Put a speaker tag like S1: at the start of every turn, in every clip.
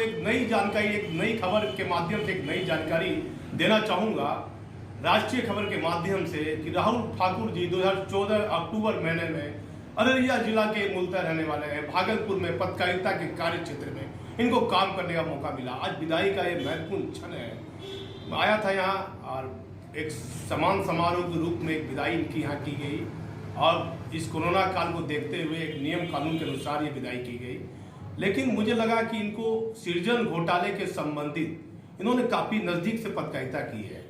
S1: एक नई जानकारी, एक नई खबर के माध्यम से एक नई जानकारी देना चाहूँगा राष्ट्रीय खबर के माध्यम से कि राहुल ठाकुर जी 2014 अक्टूबर महीने में अररिया जिला के मूलतः रहने वाले हैं। भागलपुर में पत्रकारिता के कार्य क्षेत्र में इनको काम करने का मौका मिला। आज विदाई का ये महत्वपूर्ण क्षण है। आया था यहाँ और एक समान समारोह के रूप में एक विदाई इनकी यहाँ की गई और इस कोरोना काल को देखते हुए एक नियम कानून के अनुसार ये विदाई की गई। लेकिन मुझे लगा कि इनको सृजन घोटाले के संबंधित इन्होंने काफ़ी नज़दीक से पत्रकारिता की है।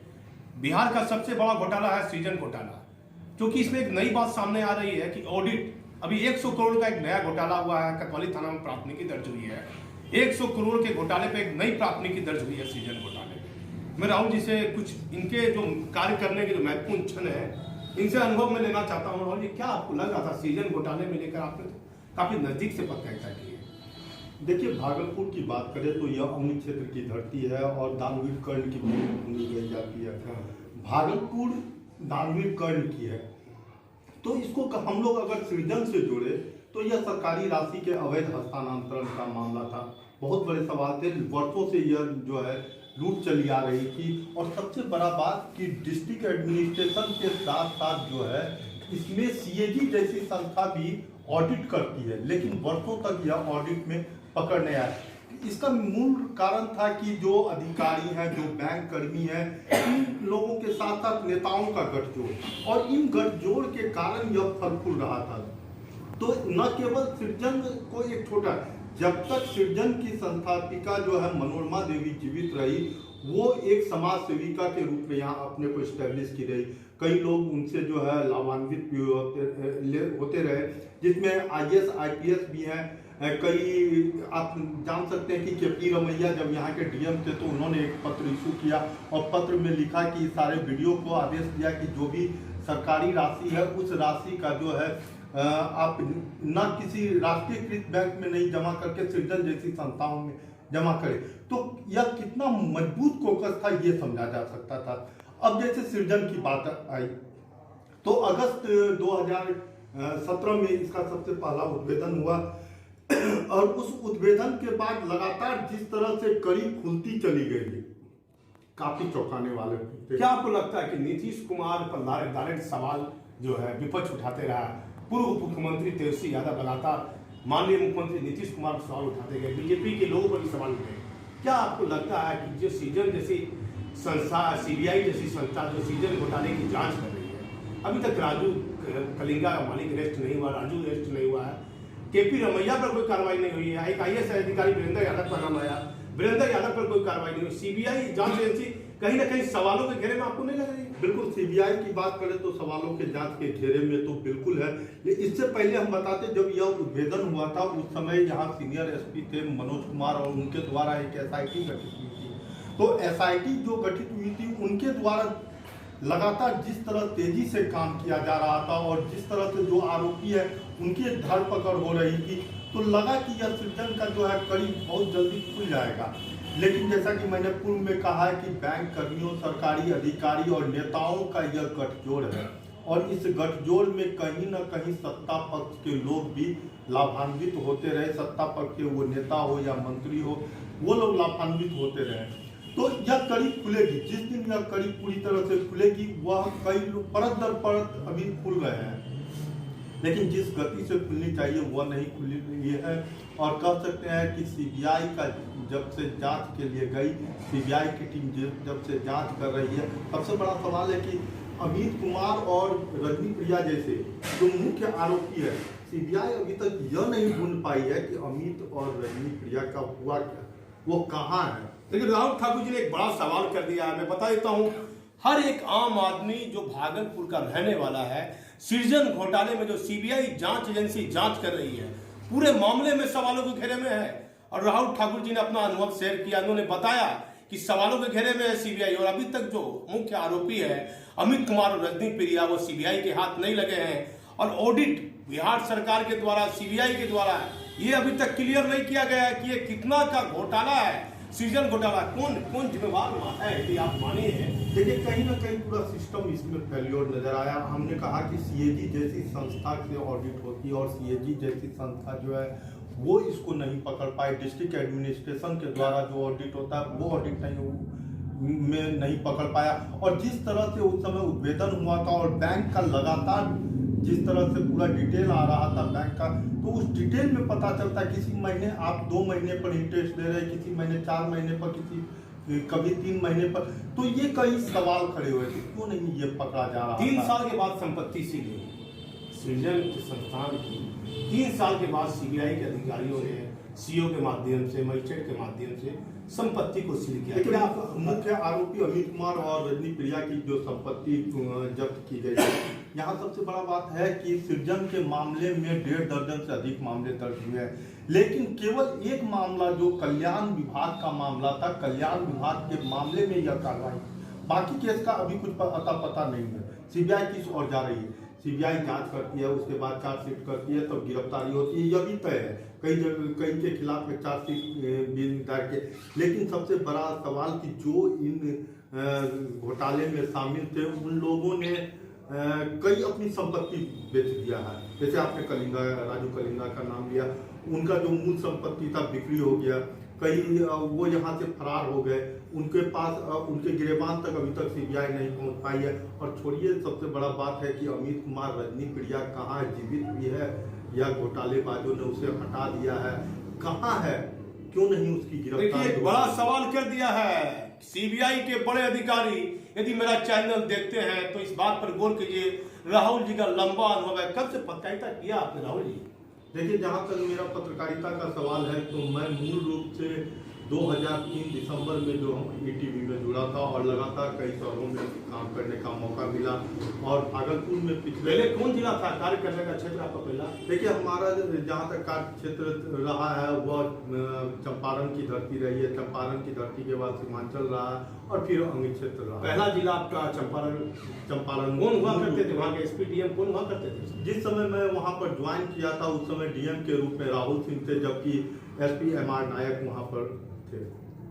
S1: बिहार का सबसे बड़ा घोटाला है सृजन घोटाला, क्योंकि इसमें एक नई बात सामने आ रही है कि ऑडिट, अभी 100 करोड़ का एक नया घोटाला हुआ है। कोतवाली थाना में प्राथमिकी दर्ज हुई है। 100 करोड़ के घोटाले पे एक नई प्राथमिकी दर्ज हुई है सृजन घोटाले पे। मैं राहुल जी से कुछ इनके जो कार्य करने के जो महत्वपूर्ण क्षण है इनसे अनुभव में लेना चाहता हूँ। राहुल जी, क्या आपको लग रहा था सृजन घोटाले में लेकर आपने तो काफी नजदीक से पत्रकारिता की है?
S2: देखिए, भागलपुर की बात करें तो यह अमृत क्षेत्र की धरती है और दानवीर कर्ण की भूमि कही जाती है। भागलपुर दानवीर कर्ण की है, तो इसको हम लोग अगर सृजन से जोड़े तो यह सरकारी राशि के अवैध हस्तांतरण का मामला था। बहुत बड़े सवाल थे, वर्षों से यह जो है लूट चली आ रही थी। और सबसे बड़ा बात कि डिस्ट्रिक्ट एडमिनिस्ट्रेशन के साथ साथ जो है इसमें सीएजी जैसी संस्था भी ऑडिट करती है, लेकिन वर्षों तक यह ऑडिट में पकड़ नहीं आया। इसका मूल कारण था कि जो अधिकारी हैं, जो बैंक कर्मी हैं, इन लोगों के साथ साथ नेताओं का गठजोड़, और इन गठजोड़ के कारण यह फल फूल रहा था। तो न केवल सृजन को एक छोटा, जब तक सृजन की संस्थापिका जो है मनोरमा देवी जीवित रही, वो एक समाज सेविका के रूप में यहाँ अपने को स्टैब्लिश की रही। कई लोग उनसे जो है लाभान्वित भी होते रहे, जिसमें आईएएस आईपीएस भी हैं। कई आप जान सकते हैं कि केपी रमैया जब यहाँ के डीएम थे तो उन्होंने एक पत्र इशू किया और पत्र में लिखा कि सारे वीडियो को आदेश दिया कि जो भी सरकारी राशि है उस राशि का जो है आप न किसी राष्ट्रीयकृत बैंक में नहीं जमा करके सृजन जैसी संस्थाओं में जमा करें। तो यह कितना मजबूत कोकस था ये समझा जा सकता था। अब जैसे सृजन की बात आई तो अगस्त 2017 में इसका सबसे पहला उद्भेदन हुआ और उस उद्भेदन के बाद लगातार जिस तरह से कड़ी खुलती चली गई काफी चौंकाने वाले थे।
S1: क्या आपको लगता है कि नीतीश कुमार पर डायरेक्ट सवाल जो है विपक्ष उठाते रहा? पूर्व उप मुख्यमंत्री तेजस्वी यादव लगातार माननीय मुख्यमंत्री नीतीश कुमार पर सवाल उठाते गए, बीजेपी के लोगों पर भी सवाल उठे। क्या आपको लगता है कि जो सृजन जैसी संस्था, सीबीआई जैसी संस्था जो सृजन घोटाले की जांच कर रही है, अभी तक राजू कलिंगा का मालिक अरेस्ट नहीं हुआ, राजू अरेस्ट नहीं हुआ है, केपी रमैया पर कोई कार्रवाई नहीं हुई है, एक आईएएस अधिकारी वीरेंद्र यादव का नाम आया, वीरेंद्र यादव पर कोई कार्रवाई नहीं हुई, सीबीआई जांच एजेंसी कहीं ना कहीं सवालों के घेरे में आपको नहीं लग रही?
S2: बिल्कुल, सीबीआई की बात करें तो सवालों के जांच के घेरे में तो बिल्कुल है। इससे पहले हम बताते जब यह उद्भेदन हुआ था उस समय यहाँ सीनियर एसपी थे मनोज कुमार और उनके द्वारा एक एसआईटी गठित हुई थी। तो एसआईटी जो गठित हुई थी उनके द्वारा लगातार जिस तरह तेजी से काम किया जा रहा था और जिस तरह से जो आरोपी है उनकी धरपकड़ हो रही थी, तो लगा कि यह सृजन का जो है कड़ी बहुत जल्दी खुल जाएगा। लेकिन जैसा कि मैंने पूर्व में कहा है कि बैंक कर्मियों, सरकारी अधिकारी और नेताओं का यह गठजोड़ है और इस गठजोड़ में कहीं ना कहीं सत्ता पक्ष के लोग भी लाभान्वित होते रहे। सत्ता पक्ष के वो नेता हो या मंत्री हो, वो लोग लाभान्वित होते रहे। तो यह कड़ी खुलेगी, जिस दिन यह कड़ी पूरी तरह से खुलेगी वह कई परत दर परत अभी खुल रहे हैं, लेकिन जिस गति से खुलनी चाहिए वह नहीं खुली रही है। और कह सकते हैं कि सीबीआई का जब से जांच के लिए गई, सीबीआई की टीम जब से जांच कर रही है, सबसे बड़ा सवाल है कि अमित कुमार और रजनी प्रिया जैसे जो मुख्य आरोपी है, सीबीआई अभी तक यह नहीं ढूंढ पाई है कि अमित और रजनी प्रिया का हुआ क्या, वो कहाँ है।
S1: लेकिन राहुल ठाकुर जी ने एक बड़ा सवाल कर दिया है। मैं बता देता हूं, हर एक आम आदमी जो भागलपुर का रहने वाला है, सृजन घोटाले में जो सीबीआई जांच एजेंसी जांच कर रही है, पूरे मामले में सवालों के घेरे में है। और राहुल ठाकुर जी ने अपना अनुभव शेयर किया। उन्होंने बताया कि सवालों के घेरे में है सीबीआई और अभी तक जो मुख्य आरोपी है अमित कुमार और रजनी प्रिया, वो सीबीआई के हाथ नहीं लगे हैं। और ऑडिट बिहार सरकार के द्वारा, सीबीआई के द्वारा ये अभी तक क्लियर नहीं किया गया है कि ये कितना का घोटाला है, सृजन घोटाला। कौन जिम्मेवार है कि आप मानिए?
S2: देखिए, कहीं ना कहीं पूरा सिस्टम इसमें फेल्योर नजर आया। हमने कहा कि सीएजी जैसी संस्था से ऑडिट होती है और सीएजी जैसी संस्था जो है वो इसको नहीं पकड़ पाए। डिस्ट्रिक्ट एडमिनिस्ट्रेशन के द्वारा जो ऑडिट होता है वो ऑडिट नहीं पकड़ पाया। और जिस तरह से उस समय उद्भेदन हुआ था और बैंक का लगातार जिस तरह से पूरा डिटेल आ रहा था बैंक का, तो उस डिटेल में पता चलता किसी महीने आप 2 महीने पर इंटरेस्ट दे रहे, किसी महीने 4 महीने पर, कभी 3 महीने पर। तो ये कई सवाल खड़े हुए थे, क्यों नहीं ये पकड़ा जा रहा?
S1: 3 साल के बाद संपत्ति सीधी सृजन संस्थान की 3 साल के बाद सीबीआई के अधिकारियों ने सीओ के माध्यम से, मजिस्ट्रेट के माध्यम से संपत्ति को सील किया।
S2: लेकिन मुख्य आरोपी अमित कुमार और रजनी प्रिया की जो संपत्ति जब्त की गई है, यहाँ सबसे बड़ा बात है कि सृजन के मामले में 1.5 दर्जन से अधिक मामले दर्ज हुए हैं, लेकिन केवल एक मामला जो कल्याण विभाग का मामला था, कल्याण विभाग के मामले में यह कार्रवाई, बाकी केस का अभी कुछ अता पता नहीं है। सीबीआई किस ओर जा रही है? सीबीआई जांच करती है, उसके बाद चार्जशीट करती है, तब तो गिरफ्तारी होती है, यह भी तय है। कई के खिलाफ में चार्जशीट भी दायर के। लेकिन सबसे बड़ा सवाल कि जो इन घोटाले में शामिल थे उन लोगों ने कई अपनी संपत्ति बेच दिया है। जैसे आपने राजू कलिंगा का नाम लिया, उनका जो मूल संपत्ति था बिक्री हो गया, कई वो यहाँ से फरार हो गए, उनके पास उनके गिरबान तक अभी तक सीबीआई नहीं पहुँच पाई है। और छोड़िए, सबसे बड़ा बात है कि अमित कुमार, रजनी प्रिया कहाँ है, जीवित भी है या घोटालेबाजों ने उसे हटा दिया है, कहाँ है, क्यों नहीं उसकी गिरफ्तारी?
S1: बड़ा सवाल कर दिया है सीबीआई के बड़े अधिकारी। यदि मेरा चैनल देखते हैं तो इस बात पर गौर कीजिए, राहुल जी का लंबा अनुभव है। कब से पत्रकारिता किया आपने राहुल जी?
S2: देखिए, जहाँ तक मेरा पत्रकारिता का सवाल है तो मैं मूल रूप से 2003 दिसंबर में जो हम ईटीवी में जुड़ा था और लगातार कई शहरों में काम करने का मौका मिला। और भागलपुर में
S1: पहले कौन जिला था कार्य करने का क्षेत्र आपका पहला?
S2: देखिए, हमारा जहाँ तक कार्य क्षेत्र रहा है वह चंपारण की धरती रही है। चंपारण की धरती के बाद सीमांचल रहा और फिर अंग क्षेत्र रहा।
S1: पहला जिला आपका चंपारण। कौन हुआ करते थे वहाँ के एसपी डीएम, कौन हुआ करते थे?
S2: जिस समय मैं वहाँ पर ज्वाइन किया था उस समय डीएम के रूप में राहुल सिंह थे, जबकि एसपी एमआर नायक वहाँ पर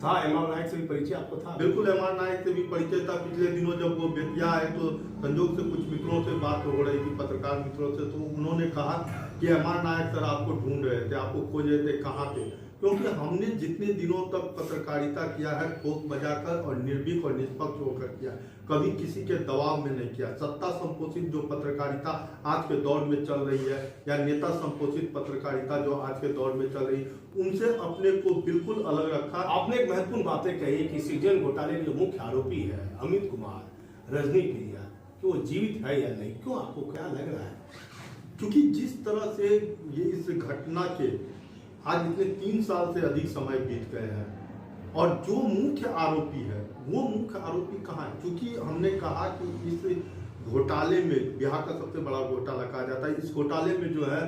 S1: था। एमआर नायक से भी परिचय आपको था?
S2: बिल्कुल, एमआर नायक से भी परिचय था। पिछले दिनों जब वो बेतिया आए तो संजोग से कुछ मित्रों से बात हो रही थी, पत्रकार मित्रों से, तो उन्होंने कहा कि एमआर नायक सर आपको ढूंढ रहे थे, आपको खोज रहे थे, कहाँ थे? क्योंकि हमने जितने दिनों तक पत्रकारिता किया है ठोक बजाकर और निर्भीक और निष्पक्ष होकर किया, कभी किसी के दबाव में नहीं किया। सत्ता संपोषित जो पत्रकारिता आज के दौर में चल रही है या नेता संपोषित पत्रकारिता जो आज के दौर में चल रही, उनसे अपने को बिल्कुल अलग रखा।
S1: आपने एक महत्वपूर्ण बातें कही कि सृजन घोटाले के जो मुख्य आरोपी है अमित कुमार, रजनी प्रिया, कि वो जीवित है या नहीं, क्यों, आपको क्या लग रहा है?
S2: क्योंकि जिस तरह से ये इस घटना के आज इतने 3 साल से अधिक समय बीत गए हैं और जो मुख्य आरोपी है वो मुख्य आरोपी कहाँ है? क्योंकि हमने कहा कि इस घोटाले में, बिहार का सबसे बड़ा घोटाला कहा जाता है, इस घोटाले में जो है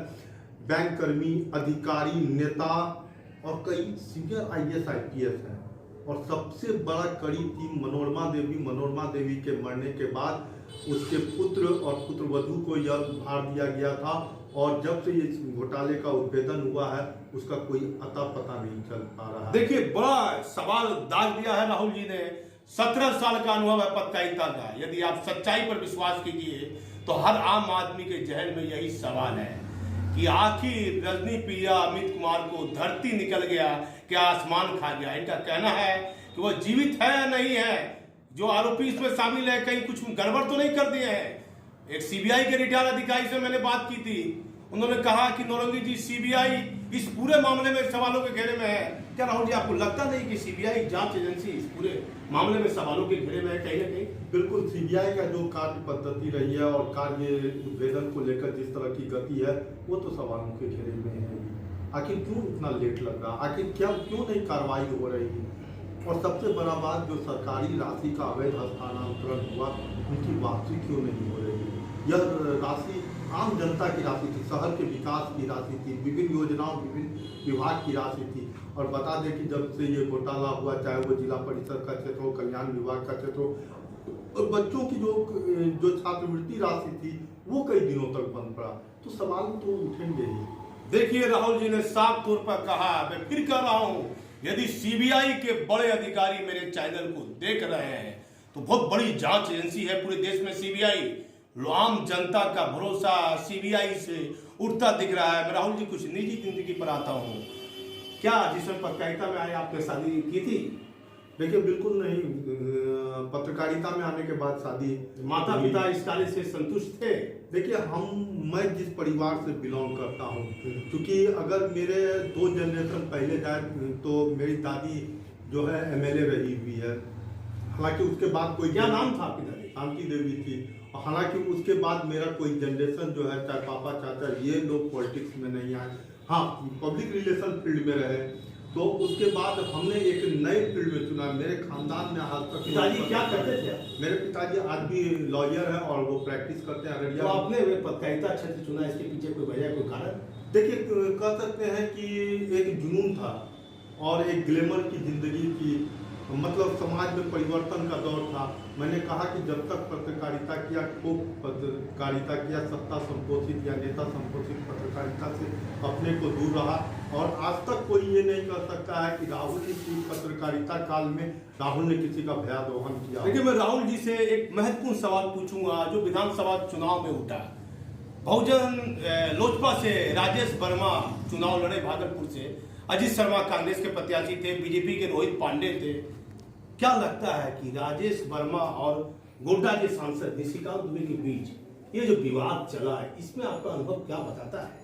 S2: बैंक कर्मी, अधिकारी, नेता और कई सीनियर आईएएस आईपीएस हैं। और सबसे बड़ा कड़ी थी मनोरमा देवी के मरने के बाद उसके पुत्र और पुत्रवधू को यह भार दिया गया था। और जब से इस घोटाले का उद्भेदन हुआ है उसका कोई अता पता नहीं चल पा रहा है।
S1: देखिए, बड़ा सवाल दाग दिया है राहुल जी ने। 17 साल का अनुभव है पत्रकारिता का। यदि आप सच्चाई पर विश्वास कीजिए तो हर आम आदमी के जहन में यही सवाल है कि आखिर रजनी प्रिया, अमित कुमार को धरती निकल गया, क्या आसमान खा गया? इनका कहना है कि वो जीवित है या नहीं है। जो आरोपी इसमें शामिल है कहीं कुछ गड़बड़ तो नहीं कर दिए हैं। एक सीबीआई के रिटायर्ड अधिकारी से मैंने बात की थी, उन्होंने कहा कि नौरंगी जी, सीबीआई इस पूरे मामले में सवालों के घेरे में है। क्या राहुल जी, आपको लगता नहीं कि सीबीआई जांच एजेंसी इस पूरे मामले में सवालों के घेरे में है कहीं ना कहीं?
S2: बिल्कुल, सीबीआई का जो कार्य पद्धति रही है और कार्य उद्भेदन को लेकर जिस तरह की गति है वो तो सवालों के घेरे में है। आखिर क्यों इतना लेट लग रहा? आखिर क्यों नहीं कार्रवाई हो रही? और सबसे बड़ा बात, जो सरकारी राशि का अवैध हस्तांतरण हुआ उनकी वापसी क्यों नहीं हो रही? यह राशि आम जनता की राशि थी, शहर के विकास की राशि थी, विभिन्न योजनाओं, विभिन्न विभाग की राशि थी। और बता दें कि जब से ये घोटाला हुआ, चाहे वो जिला परिषद का क्षेत्र हो, कल्याण विभाग का क्षेत्र हो, और बच्चों की जो छात्रवृत्ति राशि थी वो कई दिनों तक बंद पड़ा। तो सवाल तो उठेंगे ही।
S1: देखिए, राहुल जी ने साफ तौर पर कहा, मैं फिर कह रहा हूं, यदि सीबीआई के बड़े अधिकारी मेरे चैनल को देख रहे हैं तो बहुत बड़ी जांच एजेंसी है पूरे देश में सीबीआई। आम जनता का भरोसा सीबीआई से उठता दिख रहा है। मैं राहुल जी कुछ निजी जिंदगी पर आता हूँ, क्या जिसमें पत्रकारिता में आए आपने शादी की थी?
S2: देखिए बिल्कुल नहीं, पत्रकारिता में आने के बाद शादी।
S1: माता पिता इस कार्य से संतुष्ट थे?
S2: देखिए मैं जिस परिवार से बिलोंग करता हूँ, क्योंकि अगर मेरे 2 जनरेशन पहले जाए तो मेरी दादी जो है एमएलए रही हुई है। हालांकि उसके बाद कोई,
S1: क्या नाम था आपकी दादी?
S2: शांति देवी थी। हालांकि उसके बाद मेरा कोई जनरेशन जो है, चाहे पापा चाचा ये लोग पॉलिटिक्स में नहीं आए, हाँ पब्लिक रिलेशन फील्ड में रहे। तो उसके बाद हमने एक नए फील्ड में चुना। मेरे खानदान में आज तक
S1: पिताजी क्या करते थे?
S2: मेरे पिताजी आज भी लॉयर हैं और वो प्रैक्टिस करते हैं अररिया।
S1: तो आपने पत्रकारिता क्षेत्र चुना, इसके पीछे कोई वजह, कोई कारण?
S2: देखिए कह सकते हैं कि एक जुनून था और एक ग्लैमर की जिंदगी की, मतलब समाज में परिवर्तन का दौर था। मैंने कहा कि जब तक पत्रकारिता किया, खूब पत्रकारिता किया, सत्ता संपोषित या नेता संपोषित पत्रकारिता से अपने को दूर रहा। और आज तक कोई ये नहीं कर सकता है कि राहुल जी की पत्रकारिता काल में राहुल ने किसी का भयादोहन किया।
S1: देखिए मैं राहुल जी से एक महत्वपूर्ण सवाल पूछूंगा जो विधानसभा चुनाव में उठा। बहुजन लोजपा से राजेश वर्मा चुनाव लड़े भागलपुर से, अजीत शर्मा कांग्रेस के प्रत्याशी थे, बीजेपी के रोहित पांडे थे। क्या लगता है कि राजेश वर्मा और गोड्डा के सांसद निशिकांत दुबे के बीच ये जो विवाद चला है, इसमें आपका अनुभव क्या बताता है?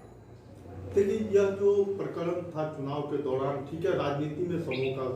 S2: देखिए यह जो प्रकरण था चुनाव के दौरान, ठीक है, राजनीति में सबों का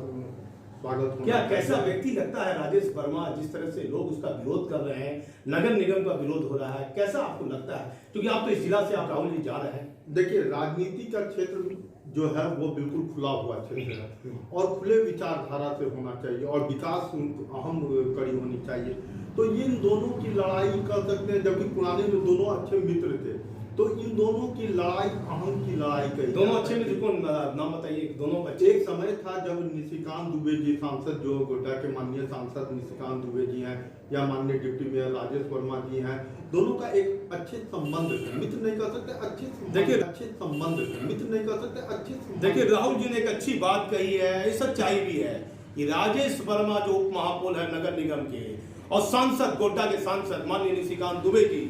S2: स्वागत होना।
S1: क्या कैसा व्यक्ति लगता है राजेश वर्मा, जिस तरह से लोग उसका विरोध कर रहे हैं, नगर निगम का विरोध हो रहा है, कैसा आपको लगता है? क्योंकि आप तो इस जिला से आप राहुल जी जा रहे हैं।
S2: देखिए राजनीति का क्षेत्र जो है वो बिल्कुल खुला हुआ क्षेत्र है और खुले विचारधारा से होना चाहिए और विकास अहम कड़ी होनी चाहिए। तो इन दोनों की लड़ाई कर सकते हैं, जबकि पुराने में दोनों अच्छे मित्र थे, तो इन दोनों की लड़ाई अहम की लड़ाई कही।
S1: दोनों अच्छे मित्र कौन, नाम बताइए? दोनों अच्छे।
S2: एक समय था जब निशिकांत दुबे जी सांसद, जो गोड्डा के माननीय सांसद निशिकांत दुबे जी हैं या माननीय डिप्टी मेयर राजेश वर्मा जी हैं, दोनों का एक अच्छे संबंध है, मित्र नहीं कर सकते, अच्छे संबंध है, मित्र नहीं कर सकते, अच्छे संबंध।
S1: देखिए राहुल जी ने एक अच्छी बात कही है, ये सच्चाई भी है कि राजेश वर्मा जो उप महापौर है नगर निगम के और सांसद गोड्डा के सांसद माननीय निशिकांत दुबे जी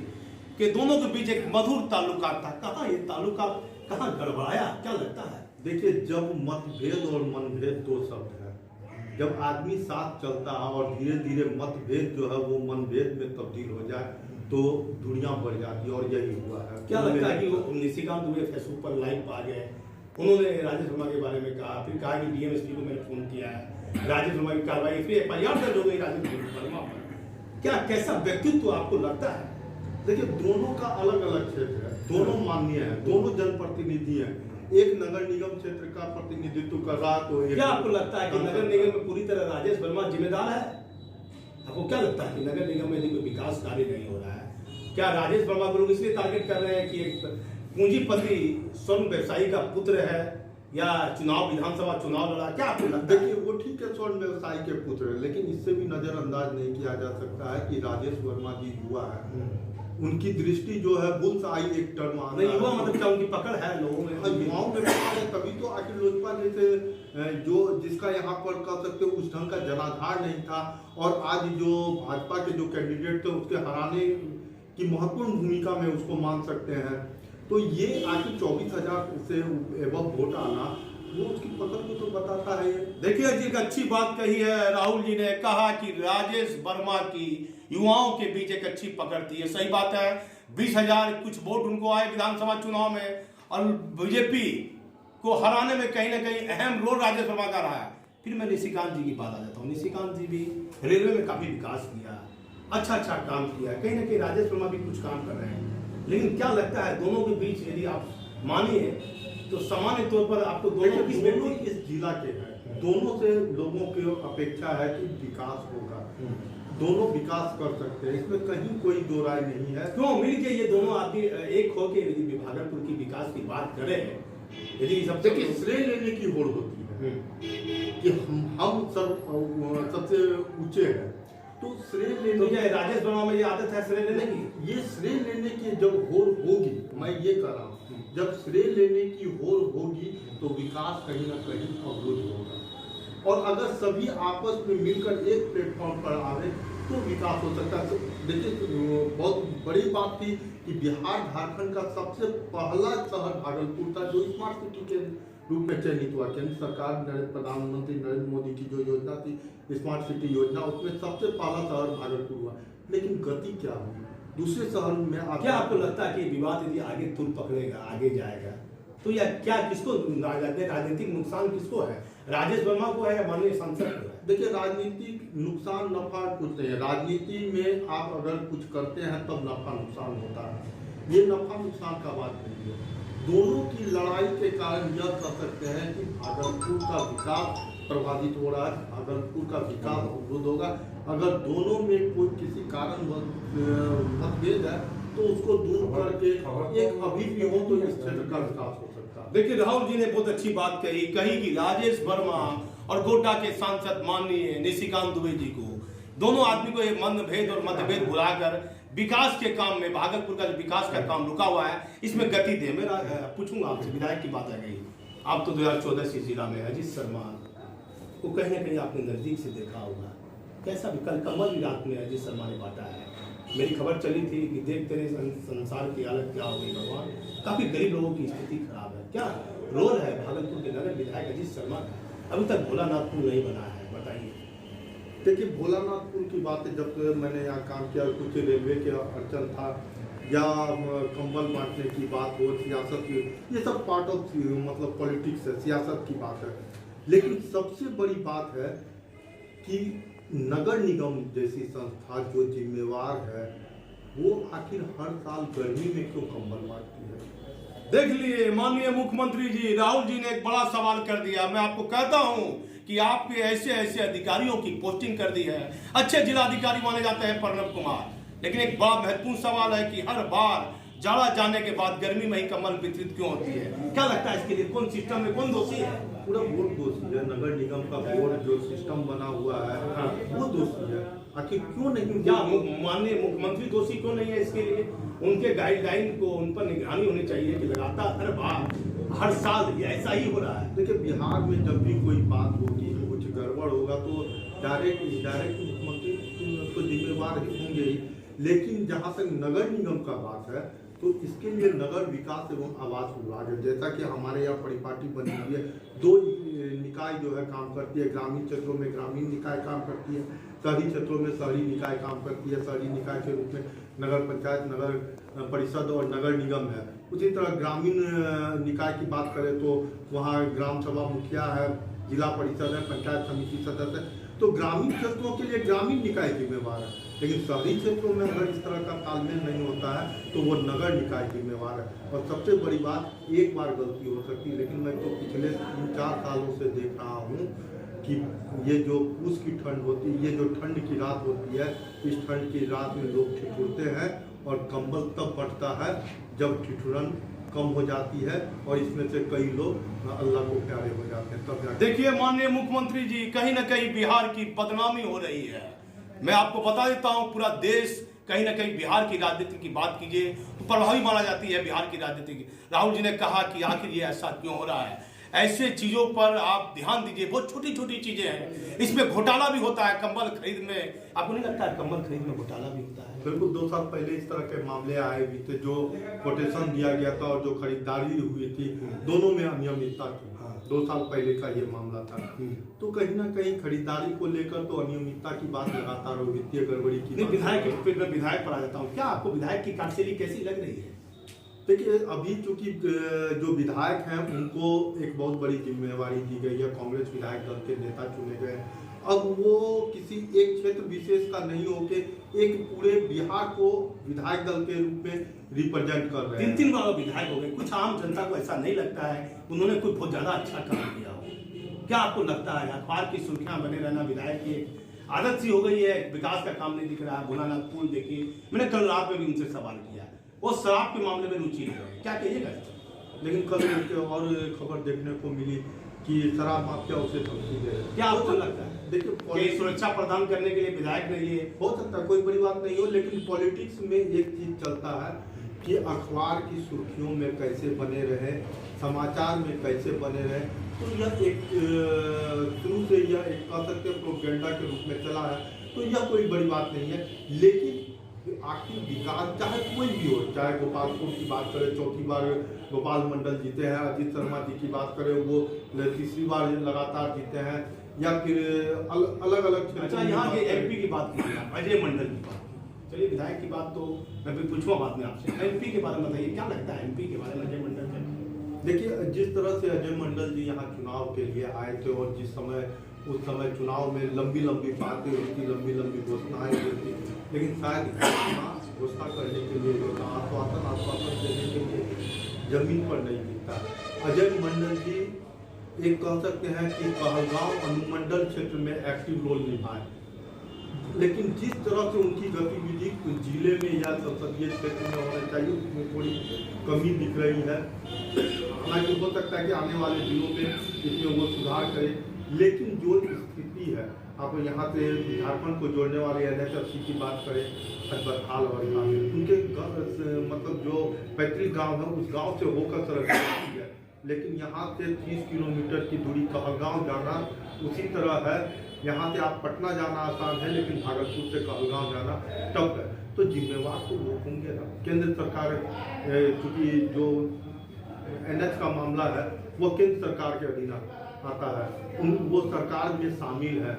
S1: के दोनों के बीच एक मधुर ताल्लुकात था। कहाँ ये ताल्लुकात कहाँ गड़बड़ाया, क्या लगता है?
S2: देखिए जब मतभेद और मनभेद दो शब्द है, जब आदमी साथ चलता है और धीरे धीरे मतभेद जो है वो मनभेद में तब्दील हो जाए तो दुनिया बढ़ जाती है, और यही हुआ है।
S1: क्या लगता है कि वो निशिकांत दुबे फेसबुक पर लाइव आ गए, उन्होंने राजेश वर्मा के बारे में कहा, फिर कहा कि डीएमएसपी को मैंने फोन किया है, राजेश वर्मा की कार्रवाई, फिर एफआईआर दर्ज हो गई राजेश वर्मा पर। क्या कैसा व्यक्तित्व आपको लगता है?
S2: देखिए दोनों का अलग अलग क्षेत्र है, दोनों माननीय है, दोनों जनप्रतिनिधि हैं। एक नगर निगम क्षेत्र का प्रतिनिधित्व कर रहा तो
S1: क्या आपको लगता है कि नगर निगम में पूरी तरह राजेश वर्मा जिम्मेदार है? आपको क्या लगता है कि नगर निगम में यदि कोई विकास कार्य नहीं हो रहा है, क्या राजेश वर्मा को लोग इसलिए टारगेट कर रहे हैं कि एक पूंजीपति स्वर्ण व्यवसायी का पुत्र है या चुनाव विधानसभा चुनाव लड़ा? क्या आपको लगता है?
S2: देखिए वो ठीक है, स्वर्ण व्यवसायी के पुत्र है, लेकिन इससे भी नजरअंदाज नहीं किया जा सकता है कि राजेश वर्मा जी युवा है, उनकी दृष्टि जो है बुल्स आई एक टर्म आ रहा है।
S1: युवा मतलब क्या उनकी पकड़ है लोगों में?
S2: युवाओं में पकड़ है, तभी तो आखिर लोजपा जैसे जो जिसका यहाँ पर कह सकते हो उस ढंग का जनाधार नहीं था, और आज जो भाजपा के जो कैंडिडेट थे उसके हराने की महत्वपूर्ण भूमिका में उसको मान सकते हैं। तो ये आखिर 24,000 से एबव वोट आना वो उसकी पकड़ को तो बताता है।
S1: देखिए जी एक अच्छी बात कही है राहुल जी ने, कहा कि राजेश वर्मा की युवाओं के बीच एक अच्छी पकड़ थी। ये सही बात है, 20,000 कुछ वोट उनको आए विधानसभा चुनाव में, और बीजेपी को हराने में कहीं ना कहीं अहम रोल राजेश वर्मा का रहा है। फिर मैं निशिकांत जी की बात आ जाता हूँ। निशिकांत जी भी रेलवे में काफी विकास किया, अच्छा काम किया, कहीं ना कहीं राजेश वर्मा भी कुछ काम कर रहे हैं, लेकिन क्या लगता है दोनों के बीच यदि आप मानिए तो सामान्य तौर पर आपको दोनों
S2: इस जिला के हैं, दोनों से लोगों की अपेक्षा है कि विकास होगा, दोनों विकास कर सकते हैं, इसमें कहीं कोई दो राय नहीं है।
S1: क्यों मिलके ये दोनों आदमी एक होके यदि भागलपुर की विकास की बात करें, यदि सबसे
S2: श्रेय लेने की होड़ होती है कि हम सबसे ऊंचे हैं, तो श्रेय लेने
S1: तो क्या राजेश वर्मा में ये आदत है श्रेय लेने की?
S2: ये श्रेय लेने की जब होड़ होगी, मैं ये कह रहा हूँ, जब श्रेय लेने की होड़ होगी तो विकास कहीं ना कहीं अवरुद्ध होगा, और अगर सभी आपस में मिलकर एक प्लेटफॉर्म पर आवे तो विकास हो सकता है। देखिए बहुत बड़ी बात थी कि बिहार झारखंड का सबसे पहला शहर भागलपुर था जो स्मार्ट सिटी के रूप में चयनित हुआ। केंद्र सरकार प्रधानमंत्री नरेंद्र मोदी की जो योजना थी स्मार्ट सिटी योजना, उसमें सबसे पहला शहर भागलपुर हुआ। लेकिन गति क्या हुई दूसरे शहर में?
S1: क्या आपको लगता है कि विवाद यदि आगे तुर पकड़ेगा, आगे जाएगा, तो या क्या किसको राजनीतिक नुकसान किसको है? राजेश वर्मा को है या माननीय सांसद को है?
S2: देखिए राजनीतिक नुकसान नफा कुछ नहीं है। राजनीति में आप अगर कुछ करते हैं तब नफा नुकसान होता है। ये नफा नुकसान का बात नहीं है। दोनों की लड़ाई के कारण यह कह सकते हैं कि भागलपुर का विकास प्रभावित हो रहा है, भागलपुर का विकास अवरुद्ध होगा। अगर दोनों में कोई किसी कारण मतभेद है तो उसको दूर करके एक अभी भी हो तो इस क्षेत्र का विकास हो सकता है।
S1: देखिए राहुल जी ने बहुत अच्छी बात कही कि राजेश वर्मा और गोड्डा के सांसद माननीय निशिकांत दुबे जी को, दोनों आदमी को एक मतभेद और मतभेद भुलाकर विकास के काम में, भागलपुर का जो विकास का काम रुका हुआ है, इसमें गति दे। मैं पूछूंगा आपसे, विधायक की बात आ गई, आप तो 2014 से जिला में अजीत शर्मा को कहीं ना कहीं आपने नजदीक से देखा होगा, कैसा भी कल कमल भी रात में अजीत शर्मा ने बांटा है। मेरी खबर चली थी कि देख तेरे संसार की हालत क्या हो गई भगवान, काफी गरीब लोगों की स्थिति खराब है। क्या रोल है भागलपुर के नगर विधायक अजीत शर्मा का? अभी तक भोलानाथपुर नहीं बना है, बताइए।
S2: देखिए भोलानाथपुर की बात है, जब मैंने यहाँ काम किया कुछ रेलवे के अड़चन था या कंबल बांटने की बात हो, सियासत की, ये सब पार्ट ऑफ मतलब पॉलिटिक्स है, सियासत की बात है। लेकिन सबसे बड़ी बात है कि नगर निगम जैसी संस्था जो जिम्मेवार है वो आखिर हर साल गर्मी में क्यों कंबल बांटती है?
S1: देख लिए माननीय मुख्यमंत्री जी, राहुल जी ने एक बड़ा सवाल कर दिया। मैं आपको कहता हूं कि आपके ऐसे ऐसे अधिकारियों की पोस्टिंग कर दी है, अच्छे जिलाधिकारी माने जाते हैं प्रणव कुमार, लेकिन एक बड़ा महत्वपूर्ण सवाल है कि हर बार जाड़ा जाने के बाद गर्मी में ही कम्बल वितरित क्यों होती है? क्या लगता है इसके लिए कौन सिस्टम में कौन दोषी है?
S2: पूरा बोर्ड दोषी है। नगर निगम का बोर्ड जो सिस्टम बना हुआ है वो दोषी है। आखिर क्यों नहीं?
S1: क्या माननीय मुख्यमंत्री दोषी क्यों नहीं है इसके लिए? उनके गाइडलाइन को, उन पर निगरानी होनी चाहिए कि लगातार हर बार हर साल ये ऐसा ही हो रहा है।
S2: देखिए बिहार में जब भी कोई बात होगी, कुछ गड़बड़ होगा तो डायरेक्ट मुख्यमंत्री तो जिम्मेवार होंगे ही। लेकिन जहाँ तक नगर निगम का बात है तो इसके लिए नगर विकास एवं आवास विभाग है। जैसा कि हमारे यहाँ परिपाटी बनी हुई है, 2 निकाय जो है काम करती है। ग्रामीण क्षेत्रों में ग्रामीण निकाय काम करती है, शहरी क्षेत्रों में शहरी निकाय काम करती है। शहरी निकाय के रूप में नगर पंचायत, नगर परिषद और नगर निगम है। उसी तरह ग्रामीण निकाय की बात करें तो वहाँ ग्राम सभा मुखिया है, जिला परिषद है, पंचायत समिति सदस्य है। तो ग्रामीण क्षेत्रों के लिए ग्रामीण निकाय जिम्मेवार है। लेकिन शहरी क्षेत्रों में अगर इस तरह का तालमेल नहीं होता है तो वो नगर निकाय जिम्मेवार है। और सबसे बड़ी बात, एक बार गलती हो सकती है, लेकिन मैं तो पिछले 3-4 सालों से देख रहा हूँ कि ये जो पूस की ठंड होती है, ये जो ठंड की रात होती है, इस ठंड की रात में लोग ठिठुरते हैं और कंबल तब बढ़ता है जब ठिठुरन कम हो जाती है और इसमें से कई लोग अल्लाह को प्यारे हो जाते हैं। तब
S1: देखिए माननीय मुख्यमंत्री जी, कहीं ना कहीं बिहार की बदनामी हो रही है। मैं आपको बता देता हूं, पूरा देश कहीं ना कहीं बिहार की राजनीति की बात कीजिए तो प्रभावी माना जाती है बिहार की राजनीति की। राहुल जी ने कहा कि आखिर ये ऐसा क्यों हो रहा है? ऐसे चीजों पर आप ध्यान दीजिए। बहुत छोटी छोटी चीजें हैं, इसमें घोटाला भी होता है। कंबल खरीद में आपको नहीं लगता है कंबल खरीद में घोटाला भी होता है?
S2: बिल्कुल। 2 साल पहले इस तरह के मामले आए भी थे, जो कोटेशन दिया गया था और जो खरीदारी हुई थी, दोनों में अनियमितता थी। 2 साल पहले का ये मामला था। तो कहीं ना कहीं खरीदारी को लेकर तो अनियमितता की बात लगातार हो, वित्तीय गड़बड़ी की।
S1: विधायक पर आ जाता हूँ, क्या आपको विधायक की कार्यशैली कैसी लग रही है?
S2: देखिए अभी चूंकि जो विधायक हैं उनको एक बहुत बड़ी जिम्मेवारी दी गई है। कांग्रेस विधायक दल के नेता चुने गए। अब वो किसी एक क्षेत्र विशेष का नहीं होके एक पूरे बिहार को विधायक दल के रूप में रिप्रेजेंट कर रहे हैं।
S1: 3 बार विधायक हो गए। कुछ आम जनता को ऐसा नहीं लगता है उन्होंने कोई बहुत ज्यादा अच्छा काम किया हो? क्या आपको लगता है अखबार की सुर्खियां बने रहना विधायक की आदत सी हो गई है? विकास का काम नहीं दिख रहा है। भोलानाथपुर देखिए, मैंने कल रात में भी उनसे सवाल किया, वो शराब के मामले में रुचि है, क्या कहिएगा?
S2: लेकिन कल एक और खबर देखने को मिली कि शराब माफिया उसे धमकी दे रहे।
S1: क्या आपको लगता है? देखिए सुरक्षा प्रदान करने के लिए विधायक ने ये
S2: हो सकता है, कोई बड़ी बात नहीं हो। लेकिन पॉलिटिक्स में एक चीज चलता है कि अखबार की सुर्खियों में कैसे बने रहे, समाचार में कैसे बने रहे। तो यह एक शुरू से यह एक कह सकते प्रोपेगेंडा के रूप में चला है, तो यह कोई बड़ी बात नहीं है। लेकिन आखिर विकास चाहे कोई भी हो, चाहे गोपालपुर की बात करें, चौथी बार गोपाल मंडल जीते हैं, अजीत शर्मा जी की बात करें वो तीसरी बार लगातार जीते हैं, या फिर अलग अलग।
S1: अच्छा, यहाँ के एमपी की बात कीजिए आप, अजय मंडल की बात। चलिए विधायक की बात तो मैं भी पूछूंगा बाद में आपसे, एमपी के बारे में बताइए, क्या लगता है एमपी के बारे में अजय मंडल के?
S2: देखिए, जिस तरह से अजय मंडल जी यहाँ चुनाव के लिए आए थे और जिस समय उस समय चुनाव में लंबी लंबी बातें होती, लंबी लंबी घोषणाएं होती, लेकिन शायद घोषणा करने के लिए जो आश्वासन देने के लिए जमीन पर नहीं दिखता। अजय मंडल जी एक कह सकते हैं कि कहलगांव अनुमंडल क्षेत्र में एक्टिव रोल निभाए, लेकिन जिस तरह से उनकी गतिविधि जिले में या संसदीय क्षेत्र में होना चाहिए उसमें थोड़ी कमी दिख रही है। हालांकि हो सकता है कि आने वाले दिनों में इसमें वो सुधार करे, लेकिन जो स्थिति है, आप यहाँ से झारखंड को जोड़ने वाले NHFC की बात करें, अस्पताल और उनके मतलब जो पैतृक गांव है उस गांव से होकर सड़क है, लेकिन यहाँ से 30 किलोमीटर की दूरी कहलगांव जाना उसी तरह है। यहाँ से आप पटना जाना आसान है, लेकिन भागलपुर से कहलगांव जाना टफ है। तो जिम्मेवार तो वो होंगे ना, केंद्र सरकार, चूँकि जो NH का मामला है वो केंद्र सरकार के अधीन आता है, वो सरकार में शामिल है,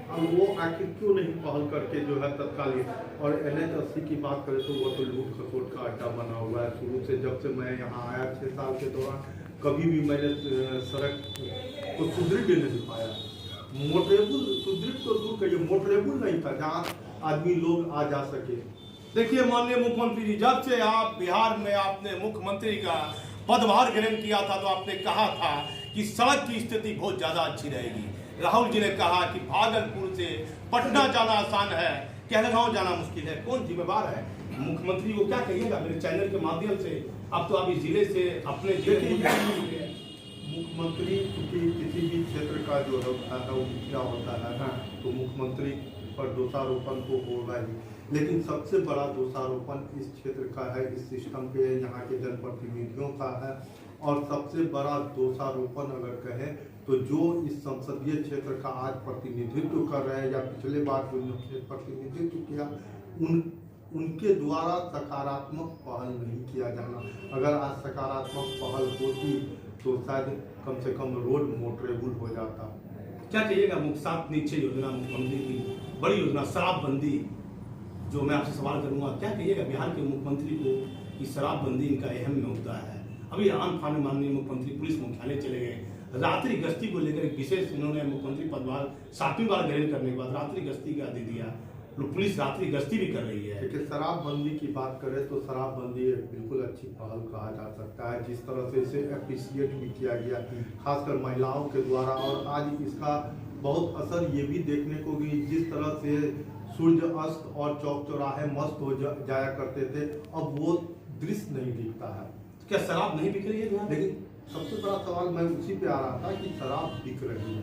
S2: अब वो आखिर क्यों नहीं पहल करके जो है तत्कालीन। और NH80 की बात करें तो वो तो लूट खसोट का अड्डा बना हुआ है शुरू से। जब से मैं यहाँ आया 6 साल के दौरान कभी भी मैंने सड़क को सुदृढ़ नहीं पाया, मोटरेबल, सुदृढ़ तो दूर करिए, मोटरेबल नहीं था जहाँ आदमी लोग आ जा सके।
S1: देखिए माननीय मुख्यमंत्री जी, जब से आप बिहार में आपने मुख्यमंत्री का पदभार ग्रहण किया था तो आपने कहा था कि सड़क की स्थिति बहुत ज्यादा अच्छी रहेगी। राहुल जी ने कहा कि भागलपुर से पटना जाना आसान है, कहलगांव जाना मुश्किल है। कौन जिम्मेवार है? मुख्यमंत्री को क्या कहिएगा मेरे चैनल के माध्यम से? अब तो आप इस जिले से अपने जिले
S2: मुख्यमंत्री चूंकि किसी भी क्षेत्र का जो होता है वो मुखिया होता है, तो मुख्यमंत्री पर दोषारोपण तो होगा ही, लेकिन सबसे बड़ा दोषारोपण इस क्षेत्र का है, इस सिस्टम पे यहाँ के जनप्रतिनिधियों का है। और सबसे बड़ा दोषारोपण अगर कहें तो जो इस संसदीय क्षेत्र का आज प्रतिनिधित्व कर रहे हैं या पिछले बार जो प्रतिनिधित्व किया, उनके द्वारा सकारात्मक पहल नहीं किया जाना। अगर आज सकारात्मक पहल होती तो शायद कम से कम रोड मोटरेबल हो जाता।
S1: क्या कहिएगा? 7 निश्चय योजना मुख्यमंत्री की बड़ी योजना शराबबंदी, जो मैं आपसे सवाल करूंगा, क्या कहिएगा बिहार के मुख्यमंत्री को कि शराबबंदी इनका अहम मुद्दा है? अभी आन फान में माननीय मुख्यमंत्री पुलिस मुख्यालय चले गए, रात्रि गश्ती को लेकर एक विशेष इन्होंने मुख्यमंत्री पदभार 7वीं बार ग्रहण करने के बाद रात्रि गश्ती का दे दिया, पुलिस रात्रि गश्ती भी कर रही है।
S2: देखिए, शराबबंदी की बात करें तो शराबबंदी एक बिल्कुल अच्छी पहल कहा जा सकता है, जिस तरह से इसे एप्रिशिएट भी किया गया खासकर महिलाओं के द्वारा। और आज इसका बहुत असर ये भी देखने को कि जिस तरह से सूर्य अस्त और चौक चौराहे मस्त हो जाया करते थे, अब वो दृश्य नहीं दिखता है।
S1: क्या शराब नहीं बिक रही है?
S2: लेकिन सबसे बड़ा सवाल मैं उसी पे आ रहा था कि शराब बिक रही है,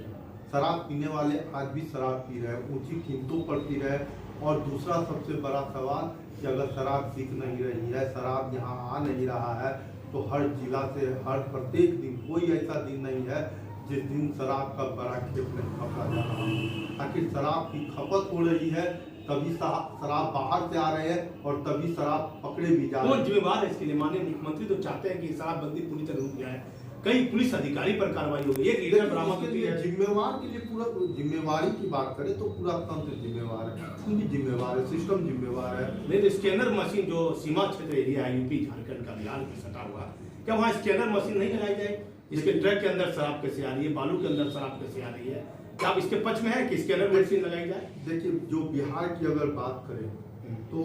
S2: शराब पीने वाले आज भी शराब पी रहे हैं, ऊंची कीमतों पर पी रहे हैं। और दूसरा सबसे बड़ा सवाल कि अगर शराब बिक नहीं रही है, शराब यहाँ आ नहीं रहा है, तो हर जिला से हर प्रत्येक दिन कोई ऐसा दिन नहीं है जिस दिन शराब का बड़ा खेप नहीं खपा जा रहा। आखिर शराब की खपत हो रही है, तभी शराब बाहर से आ रहे हैं और तभी शराब पकड़े भी जा रहे हैं।
S1: कौन जिम्मेवार है इसके लिए? माननीय मुख्यमंत्री तो चाहते हैं कि शराबबंदी पूरी तरह रुक जाए, कई पुलिस अधिकारी पर कार्रवाई होगी, एक लीडर बरामद होती है।
S2: जिम्मेवार के लिए पूरा जिम्मेवारी की बात करें तो पूरा तंत्र जिम्मेवार है, उनकी जिम्मेवार है, सिस्टम जिम्मेवार है।
S1: नहीं तो स्कैनर मशीन जो सीमा क्षेत्र एरिया है यूपी झारखंड का बिहार की सटा हुआ, क्या वहाँ स्कैनर मशीन नहीं लगाई जाए? इसके ट्रक के अंदर शराब कैसे आ रही है, बालू के अंदर शराब कैसे आ रही है? क्या आप इसके पक्ष में है कि स्कैनर मशीन लगाई जाए?
S2: देखिए, जो बिहार की अगर बात करें तो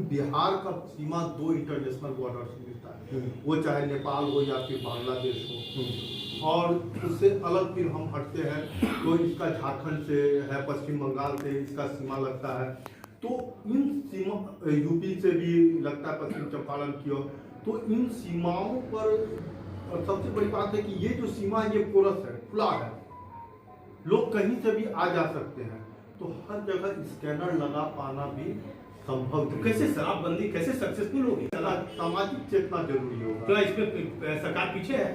S2: बिहार का सीमा 2 इंटरनेशनल बॉर्डर से मिलता है, वो चाहे नेपाल हो या फिर बांग्लादेश हो। और उससे अलग फिर हम हटते हैं तो इसका झारखंड से है, पश्चिम बंगाल से इसका सीमा लगता है। तो इन सीमा यूपी से भी लगता है, पश्चिम चंपारण की ओर। तो इन सीमाओं पर सबसे बड़ी बात है कि ये जो सीमा है ये पोरस है, खुला है, लोग कहीं से भी आ जा सकते हैं। तो हर जगह स्कैनर लगा पाना भी संभव।
S1: तो कैसे शराबबंदी कैसे सक्सेसफुल होगी?
S2: सामाजिक चेतना जरूरी होगा।
S1: तो इसमें सरकार पीछे है?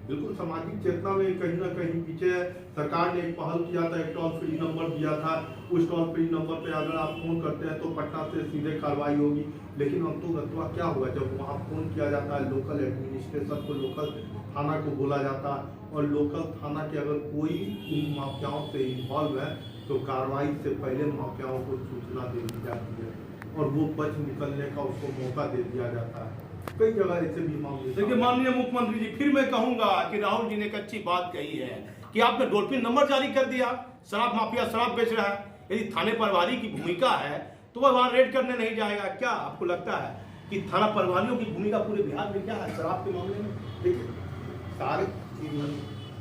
S2: बिल्कुल सामाजिक चेतना में कहीं ना कहीं पीछे है। सरकार ने एक पहल किया था, एक टोल फ्री नंबर दिया था। उस टोल फ्री नंबर पे अगर आप फोन करते हैं तो पटना से सीधे कार्रवाई होगी। लेकिन अंततः क्या हुआ, जब वहाँ फोन किया जाता है लोकल एडमिनिस्ट्रेशन को, लोकल थाना को बोला जाता है, और लोकल थाना के अगर कोई इन माफियाओं से इन्वॉल्व है तो कार्रवाई से पहले माफियाओं को सूचना दे दी जाती है और वो बच निकलने का उसको मौका दे दिया जाता है। कई जगह ऐसे भी मामले।
S1: देखिए माननीय मुख्यमंत्री जी, फिर मैं कहूंगा कि राहुल जी ने एक अच्छी बात कही है कि आपने डोल्फिन नंबर जारी कर दिया। शराब माफिया शराब बेच रहा है, यदि थाने प्रभारी की भूमिका है तो वह वहां रेड करने नहीं जाएगा। क्या आपको लगता है कि थाना प्रभारियों की भूमिका पूरे बिहार में क्या है शराब के मामले में?
S2: देखिए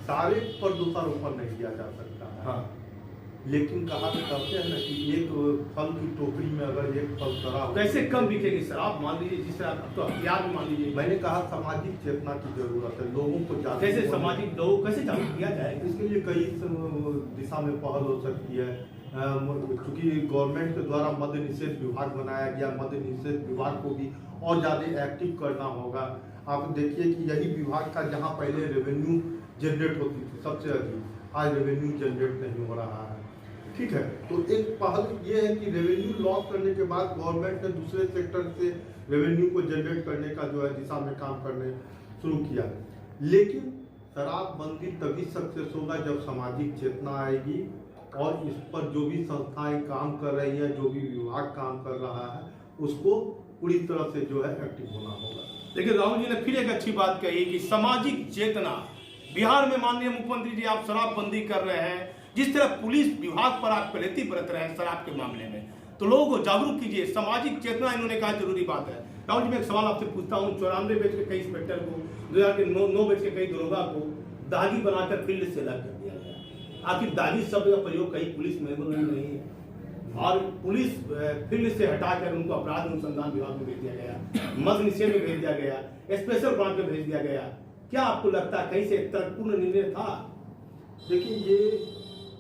S2: सारे पर दोषारोपण नहीं किया जा सकता है।
S1: हाँ,
S2: लेकिन कहा तो करते हैं ना कि एक फल की टोकरी में अगर एक फल सड़ा हो,
S1: कैसे कम बिकेगी शराब? मान लीजिए जिस तरह अब तो हथियार भी मान लीजिए।
S2: मैंने कहा सामाजिक चेतना की जरूरत है, लोगों को जागरूक
S1: कैसे सामाजिक लोग कैसे जागरूक किया जाए?
S2: इसके लिए कई दिशा में पहल हो सकती है। क्योंकि गवर्नमेंट के द्वारा मद्य निषेध विभाग बनाया गया, मद्य निषेध विभाग को भी और ज़्यादा एक्टिव करना होगा। आप देखिए कि यही विभाग का जहाँ पहले रेवेन्यू जनरेट होती थी सबसे अधिक, आज रेवेन्यू जनरेट नहीं हो रहा है। ठीक है, तो एक पहल ये है कि रेवेन्यू लॉस करने के बाद गवर्नमेंट ने दूसरे सेक्टर से रेवेन्यू को जनरेट करने का जो है दिशा में काम करने शुरू किया। लेकिन शराबबंदी तभी सक्सेस होगा जब सामाजिक चेतना आएगी और इस पर जो भी संस्थाएं काम कर रही है, जो भी विभाग काम कर रहा है, उसको पूरी तरह से जो है एक्टिव होना होगा।
S1: देखिए राहुल जी ने फिर एक अच्छी बात कही कि सामाजिक चेतना बिहार में। माननीय मुख्यमंत्री जी, आप शराबबंदी कर रहे हैं, जिस तरह पुलिस विभाग पर आप पलेती बरत रहे हैं शराब के मामले में, तो लोगों को जागरूक कीजिए। सामाजिक चेतना इन्होंने कहा जरूरी बात है। राहुल जी मैं एक सवाल आपसे पूछता हूँ, 94 बेच के कई इंस्पेक्टर को, 2009 बेच के कई दरोगा को दागी बनाकर फील्ड से अलग कर दिया गया। आखिर दागी शब्द का प्रयोग कहीं पुलिस में नहीं है, और पुलिस फील्ड से हटाकर उनको अपराध अनुसंधान विभाग में भेज दिया गया, मद्य निषेध में भेज दिया गया, स्पेशल ब्रांच में भेज दिया गया। क्या आपको लगता है कहीं से तर्कपूर्ण निर्णय था?
S2: देखिए ये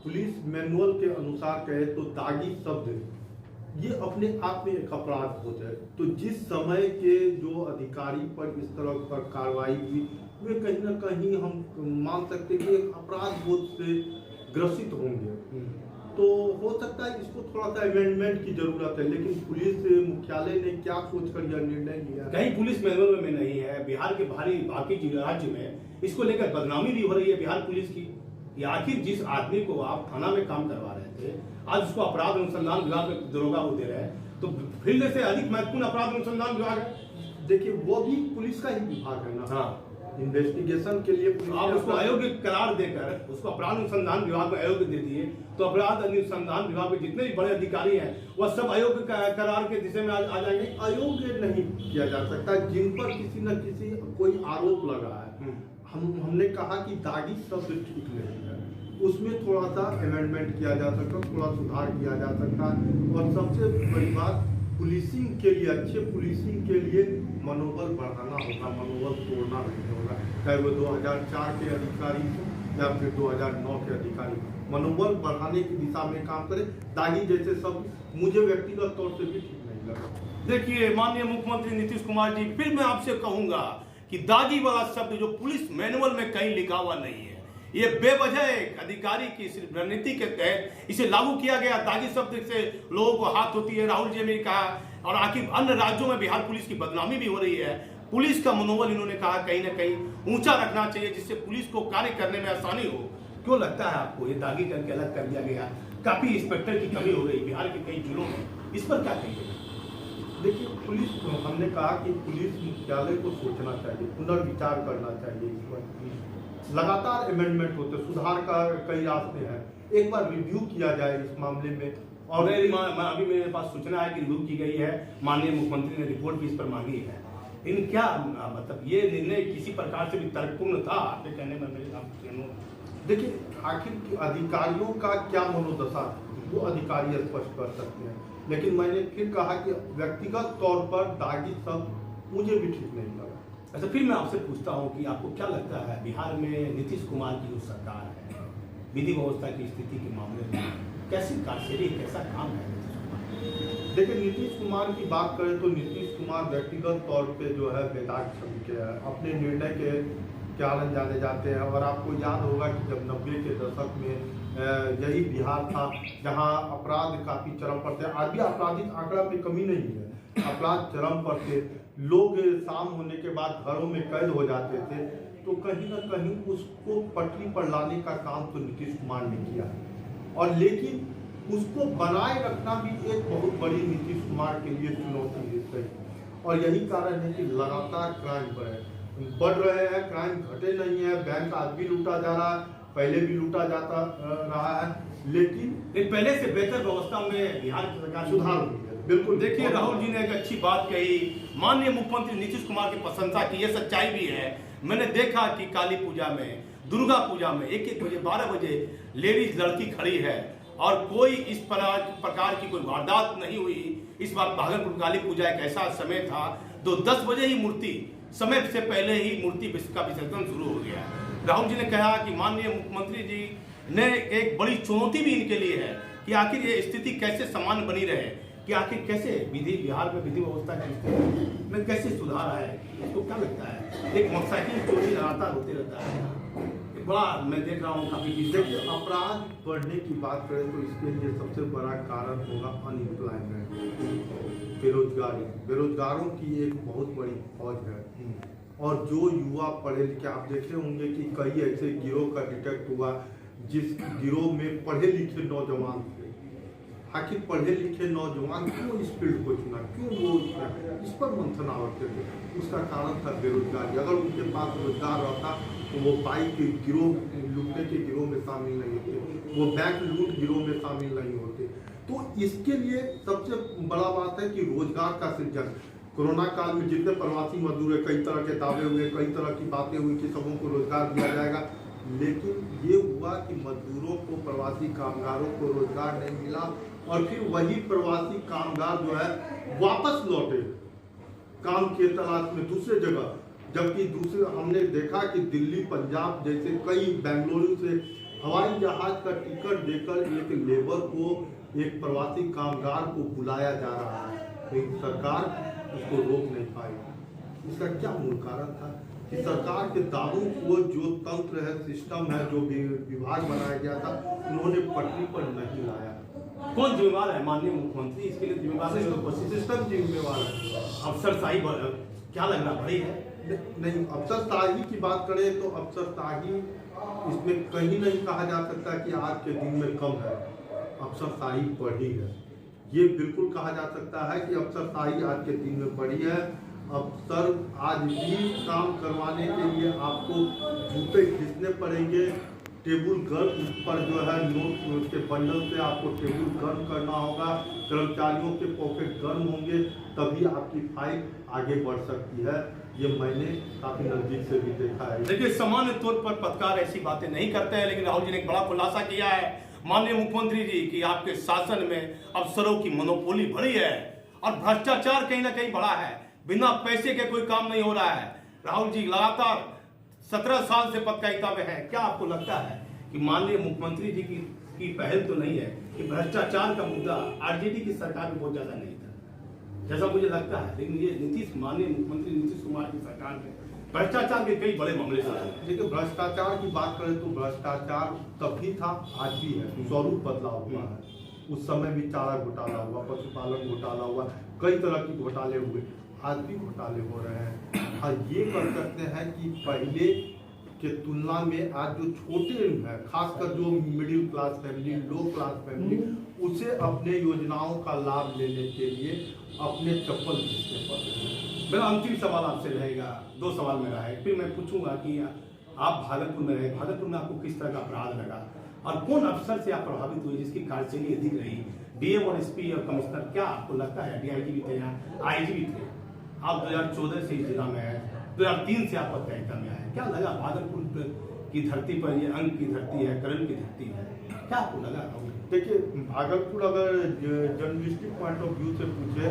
S2: पुलिस मैनुअल के अनुसार कहे तो दागी शब्द ये अपने आप में एक अपराध हो जाए, तो जिस समय के जो अधिकारी पर इस तरह पर कार्रवाई हुई वे कहीं ना कहीं हम मान सकते हैं कि एक अपराध बोध से ग्रसित होंगे। तो हो सकता है इसको थोड़ा सा अमेंडमेंट की जरूरत है। लेकिन पुलिस मुख्यालय ने क्या सोचकर यह निर्णय लिया?
S1: कहीं पुलिस मैनुअल में नहीं है। बिहार के बाकी राज्य में इसको लेकर बदनामी भी हो रही है बिहार पुलिस की। आखिर जिस आदमी को आप थाना में काम करवा रहे थे, आज उसको अपराध अनुसंधान विभाग में दरोगा वो दे रहे हैं, तो फील्ड से अधिक महत्वपूर्ण अपराध अनुसंधान विभाग है।
S2: देखिए वो भी पुलिस का ही विभाग है ना।
S1: हाँ,
S2: इन्वेस्टिगेशन के लिए
S1: आप उसको अयोग्य करार देकर उसको अपराध अनुसंधान विभाग में अयोग्य दे दिए, तो अपराध अनुसंधान विभाग में जितने भी बड़े अधिकारी हैं वह सब अयोग्य करार के दिशा में आ जाएंगे।
S2: अयोग्य नहीं किया जा सकता जिन पर किसी न किसी कोई आरोप लगा है। हमने कहा कि दागी शब्द ठीक नहीं है, उसमें थोड़ा सा अमेंडमेंट किया जा सकता, थोड़ा सुधार किया जा सकता। और सबसे बड़ी बात पुलिसिंग के लिए, अच्छे पुलिसिंग के लिए मनोबल बढ़ाना होगा, मनोबल तोड़ना नहीं होगा। चाहे वो 2004 के अधिकारी हो या फिर 2009 के अधिकारी, मनोबल बढ़ाने की दिशा में काम करें। दागी जैसे शब्द मुझे व्यक्तिगत तौर से भी ठीक नहीं लगा।
S1: देखिए माननीय मुख्यमंत्री नीतीश कुमार जी, फिर मैं आपसे कहूंगा कि दागी वाला शब्द जो पुलिस मैनुअल में कहीं लिखा हुआ नहीं है, ये बेवजह एक अधिकारी की सिर्फ रणनीति के तहत इसे लागू किया गया। दागी शब्द से लोगों को हाथ होती है, राहुल जी ने कहा, और आखिर अन्य राज्यों में बिहार पुलिस की बदनामी भी हो रही है। पुलिस का मनोबल इन्होंने कहा कहीं ना कहीं ऊंचा रखना चाहिए, जिससे पुलिस को कार्य करने में आसानी हो। क्यों लगता है आपको ये दागी करके अलग कर दिया गया? काफी इंस्पेक्टर की कमी हो गई बिहार के कई जिलों में, इस पर क्या कहिएगा?
S2: देखिए पुलिस, हमने कहा कि पुलिस मुख्यालय को सोचना चाहिए, पुनर्विचार करना चाहिए। इस पर लगातार अमेंडमेंट होते, सुधार का कई रास्ते हैं, एक बार रिव्यू किया जाए इस मामले में।
S1: और अभी मेरे पास सूचना है कि रिव्यू की गई है, माननीय मुख्यमंत्री ने रिपोर्ट भी इस पर मांगी है। इन क्या मतलब ये निर्णय किसी प्रकार से भी तर्कपूर्ण था आपके कहने में? मेरे
S2: देखिए आखिर अधिकारियों का क्या मनोदशा वो अधिकारी स्पष्ट कर सकते हैं। लेकिन मैंने फिर कहा कि व्यक्तिगत तौर पर दागी शब्द मुझे भी ठीक नहीं लगा।
S1: अच्छा, फिर मैं आपसे पूछता हूँ कि आपको क्या लगता है बिहार में नीतीश कुमार की जो सरकार है, विधि व्यवस्था की स्थिति के मामले में कैसी कार्यशैली, कैसा काम है नीतीश कुमार?
S2: देखिए नीतीश कुमार की बात करें तो नीतीश कुमार व्यक्तिगत तौर पे जो है बेदाग छवि के है। अपने निर्णय के कारण जाने जाते हैं। और आपको याद होगा कि जब 90 के दशक में यही बिहार था जहां अपराध काफ़ी चरम पर थे। आज भी आपराधिक आंकड़ा में कमी नहीं है, अपराध चरम पर थे। लोग शाम होने के बाद घरों में कैद हो जाते थे। तो कहीं ना कहीं उसको पटरी पर लाने का काम तो नीतीश कुमार ने किया, और लेकिन उसको बनाए रखना भी एक बहुत बड़ी नीतीश कुमार के लिए चुनौती है। और यही कारण है कि लगातार क्राइम बढ़ रहे हैं, क्राइम घटे नहीं है। बैंक आज भी लूटा जा रहा है, पहले भी लूटा जाता रहा है, लेकिन
S1: पहले से बेहतर व्यवस्था में बिहार की सरकार
S2: सुधार हुई है। बिल्कुल
S1: देखिए, राहुल जी ने एक अच्छी बात कही, माननीय मुख्यमंत्री नीतीश कुमार की प्रशंसा की, ये सच्चाई भी है। मैंने देखा कि काली पूजा में, दुर्गा पूजा में 1-1 बजे 12 बजे लेडीज लड़की खड़ी है और कोई इस प्रकार की कोई वारदात नहीं हुई। इस बार भागलपुर काली पूजा एक ऐसा समय था तो 10 बजे ही मूर्ति, समय से पहले ही मूर्ति का विसर्जन शुरू हो गया। राहुल जी ने कहा कि माननीय मुख्यमंत्री जी ने एक बड़ी चुनौती भी इनके लिए है कि आखिर ये स्थिति कैसे सामान्य बनी रहे, कि आखिर कैसे बिहार में विधि व्यवस्था की स्थिति में कैसे सुधार आए। इसको क्या लगता है? एक मोटरसाइकिल चोरी लगातार होते रहता है, बड़ा मैं देख रहा हूँ काफी।
S2: देखिए, अपराध बढ़ने की बात करें तो इसके लिए सबसे बड़ा कारण होगा अनएम्प्लॉयमेंट, बेरोजगारी। बेरोजगारों की एक बहुत बड़ी फौज है, और जो युवा पढ़े लिखे, आप देखे होंगे कि कई ऐसे गिरोह का डिटेक्ट हुआ जिस गिरोह में पढ़े लिखे नौजवान थे। आखिर पढ़े लिखे नौजवान क्यों इस फील्ड को चुना, क्यों वो इस पर मंथन आवश्यक है? उसका कारण था बेरोजगारी। अगर उनके पास रोजगार रहता तो वो बाइक के गिरोह, लूटने के गिरोह में शामिल नहीं होते, वो बैंक लूट गिरोह में शामिल नहीं होते। तो इसके लिए सबसे बड़ा बात है कि रोजगार का सृजन। कोरोना काल में जितने प्रवासी मजदूर है, कई तरह के दावे हुए, कई तरह की बातें हुई कि सबों को रोजगार दिया जाएगा, लेकिन ये हुआ कि मजदूरों को, प्रवासी कामगारों को रोजगार नहीं मिला, और फिर वही प्रवासी कामगार जो है वापस लौटे काम के तलाश में दूसरे जगह। जबकि दूसरे हमने देखा कि दिल्ली, पंजाब जैसे कई, बेंगलुरु से हवाई जहाज का टिकट देकर एक लेबर को, एक प्रवासी कामगार को बुलाया जा रहा है, लेकिन सरकार उसको रोक नहीं पाई। इसका क्या मूल कारण था कि सरकार के दावों को, जो तंत्र है, सिस्टम है, जो विभाग बनाया गया था, उन्होंने पटरी पर नहीं लाया।
S1: कौन जिम्मेवार है? माननीय मुख्यमंत्री इसके लिए जिम्मेवार है?
S2: सिस्टम जिम्मेवार है।
S1: अफसरशाही क्या लग रहा बड़ी है?
S2: नहीं, अफसरशाही की बात करें तो अफसरशाही इसमें कहीं नहीं कहा जा सकता कि आज के दिन में कम है, अफसरशाही बढ़ी है। ये बिल्कुल कहा जा सकता है कि अफसरशाही आज के दिन में बढ़ी है। अफसर आज भी काम करवाने के लिए आपको जूते खींचने पड़ेंगे, टेबल गर्म पर जो है नोट के बंडल से आपको टेबल गर्म करना होगा, कर्मचारियों के पॉकेट गर्म होंगे, तभी आपकी फाइल आगे बढ़ सकती है। ये मैंने काफी नजदीक से भी देखा है।
S1: देखिए, सामान्य तौर पर पत्रकार ऐसी बातें नहीं करते हैं, लेकिन राहुल जी ने एक बड़ा खुलासा किया है माननीय मुख्यमंत्री जी कि आपके शासन में अफसरों की मोनोपोली बढ़ी है और भ्रष्टाचार कहीं ना कहीं बढ़ा है, बिना पैसे के कोई काम नहीं हो रहा है। राहुल जी लगातार 17 साल से पत्रकारिता में है, क्या आपको लगता है कि माननीय मुख्यमंत्री जी की पहल तो नहीं है कि भ्रष्टाचार का मुद्दा आरजेडी की सरकार में बहुत ज्यादा नहीं था, जैसा मुझे लगता है, लेकिन ये माननीय मुख्यमंत्री नीतीश कुमार की सरकार में भ्रष्टाचार के कई बड़े मामले सामने हैं।
S2: देखिए, भ्रष्टाचार की बात करें तो भ्रष्टाचार तब भी था, आज भी है, स्वरूप बदलाव हुआ है। उस समय भी चारा घोटाला हुआ, पशुपालन घोटाला हुआ, कई तरह के घोटाले हुए, आज भी घोटाले हो रहे हैं। और ये कर सकते हैं कि पहले के तुलना में आज जो छोटे हैं, खासकर जो मिडिल क्लास फैमिली, लो क्लास फैमिली, उसे अपने योजनाओं का लाभ लेने के लिए अपने चप्पल खींचने पड़ते हैं।
S1: मेरा अंतिम सवाल आपसे रहेगा, 2 सवाल मेरा है, फिर मैं पूछूंगा कि आप भागलपुर में रहे, भागलपुर में आपको किस तरह का अपराध लगा और कौन अफसर से आप प्रभावित हुए जिसकी कार्यशैली अधिक रही? डीएम और एसपी और कमिश्नर, क्या आपको लगता है? डीआईजी भी थे, यहाँ आईजी भी थे, आप 2014 से इस जिला में आए, 2003 से आप पत्रकारिता में आए, क्या लगा भागलपुर की धरती पर? ये अंक की धरती है, करण की धरती है, क्या आपको लगा?
S2: देखिए, भागलपुर अगर जर्नलिस्टिक पॉइंट ऑफ व्यू से पूछे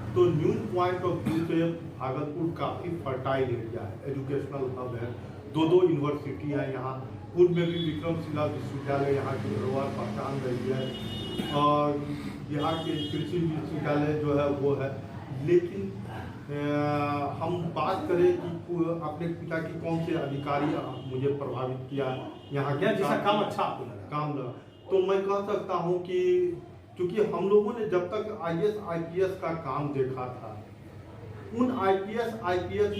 S2: तो न्यूज पॉइंट ऑफ व्यू से भागलपुर काफ़ी फर्टाइल एरिया है, एजुकेशनल हब है, 2 यूनिवर्सिटी है यहाँ। पूर्व में भी विक्रमशिला विश्वविद्यालय यहाँ की धरोहर पहचान रही है, और यहाँ के कृषि विश्वविद्यालय जो है वो है। लेकिन हम बात करें कि अपने पिता की कौन से अधिकारी मुझे प्रभावित किया यहाँ
S1: या जिसका काम अच्छा आपको लगा?
S2: काम लगा, तो मैं कह सकता हूँ कि क्योंकि हम लोगों ने जब तक IAS IPS का काम देखा था, उन IAS IPS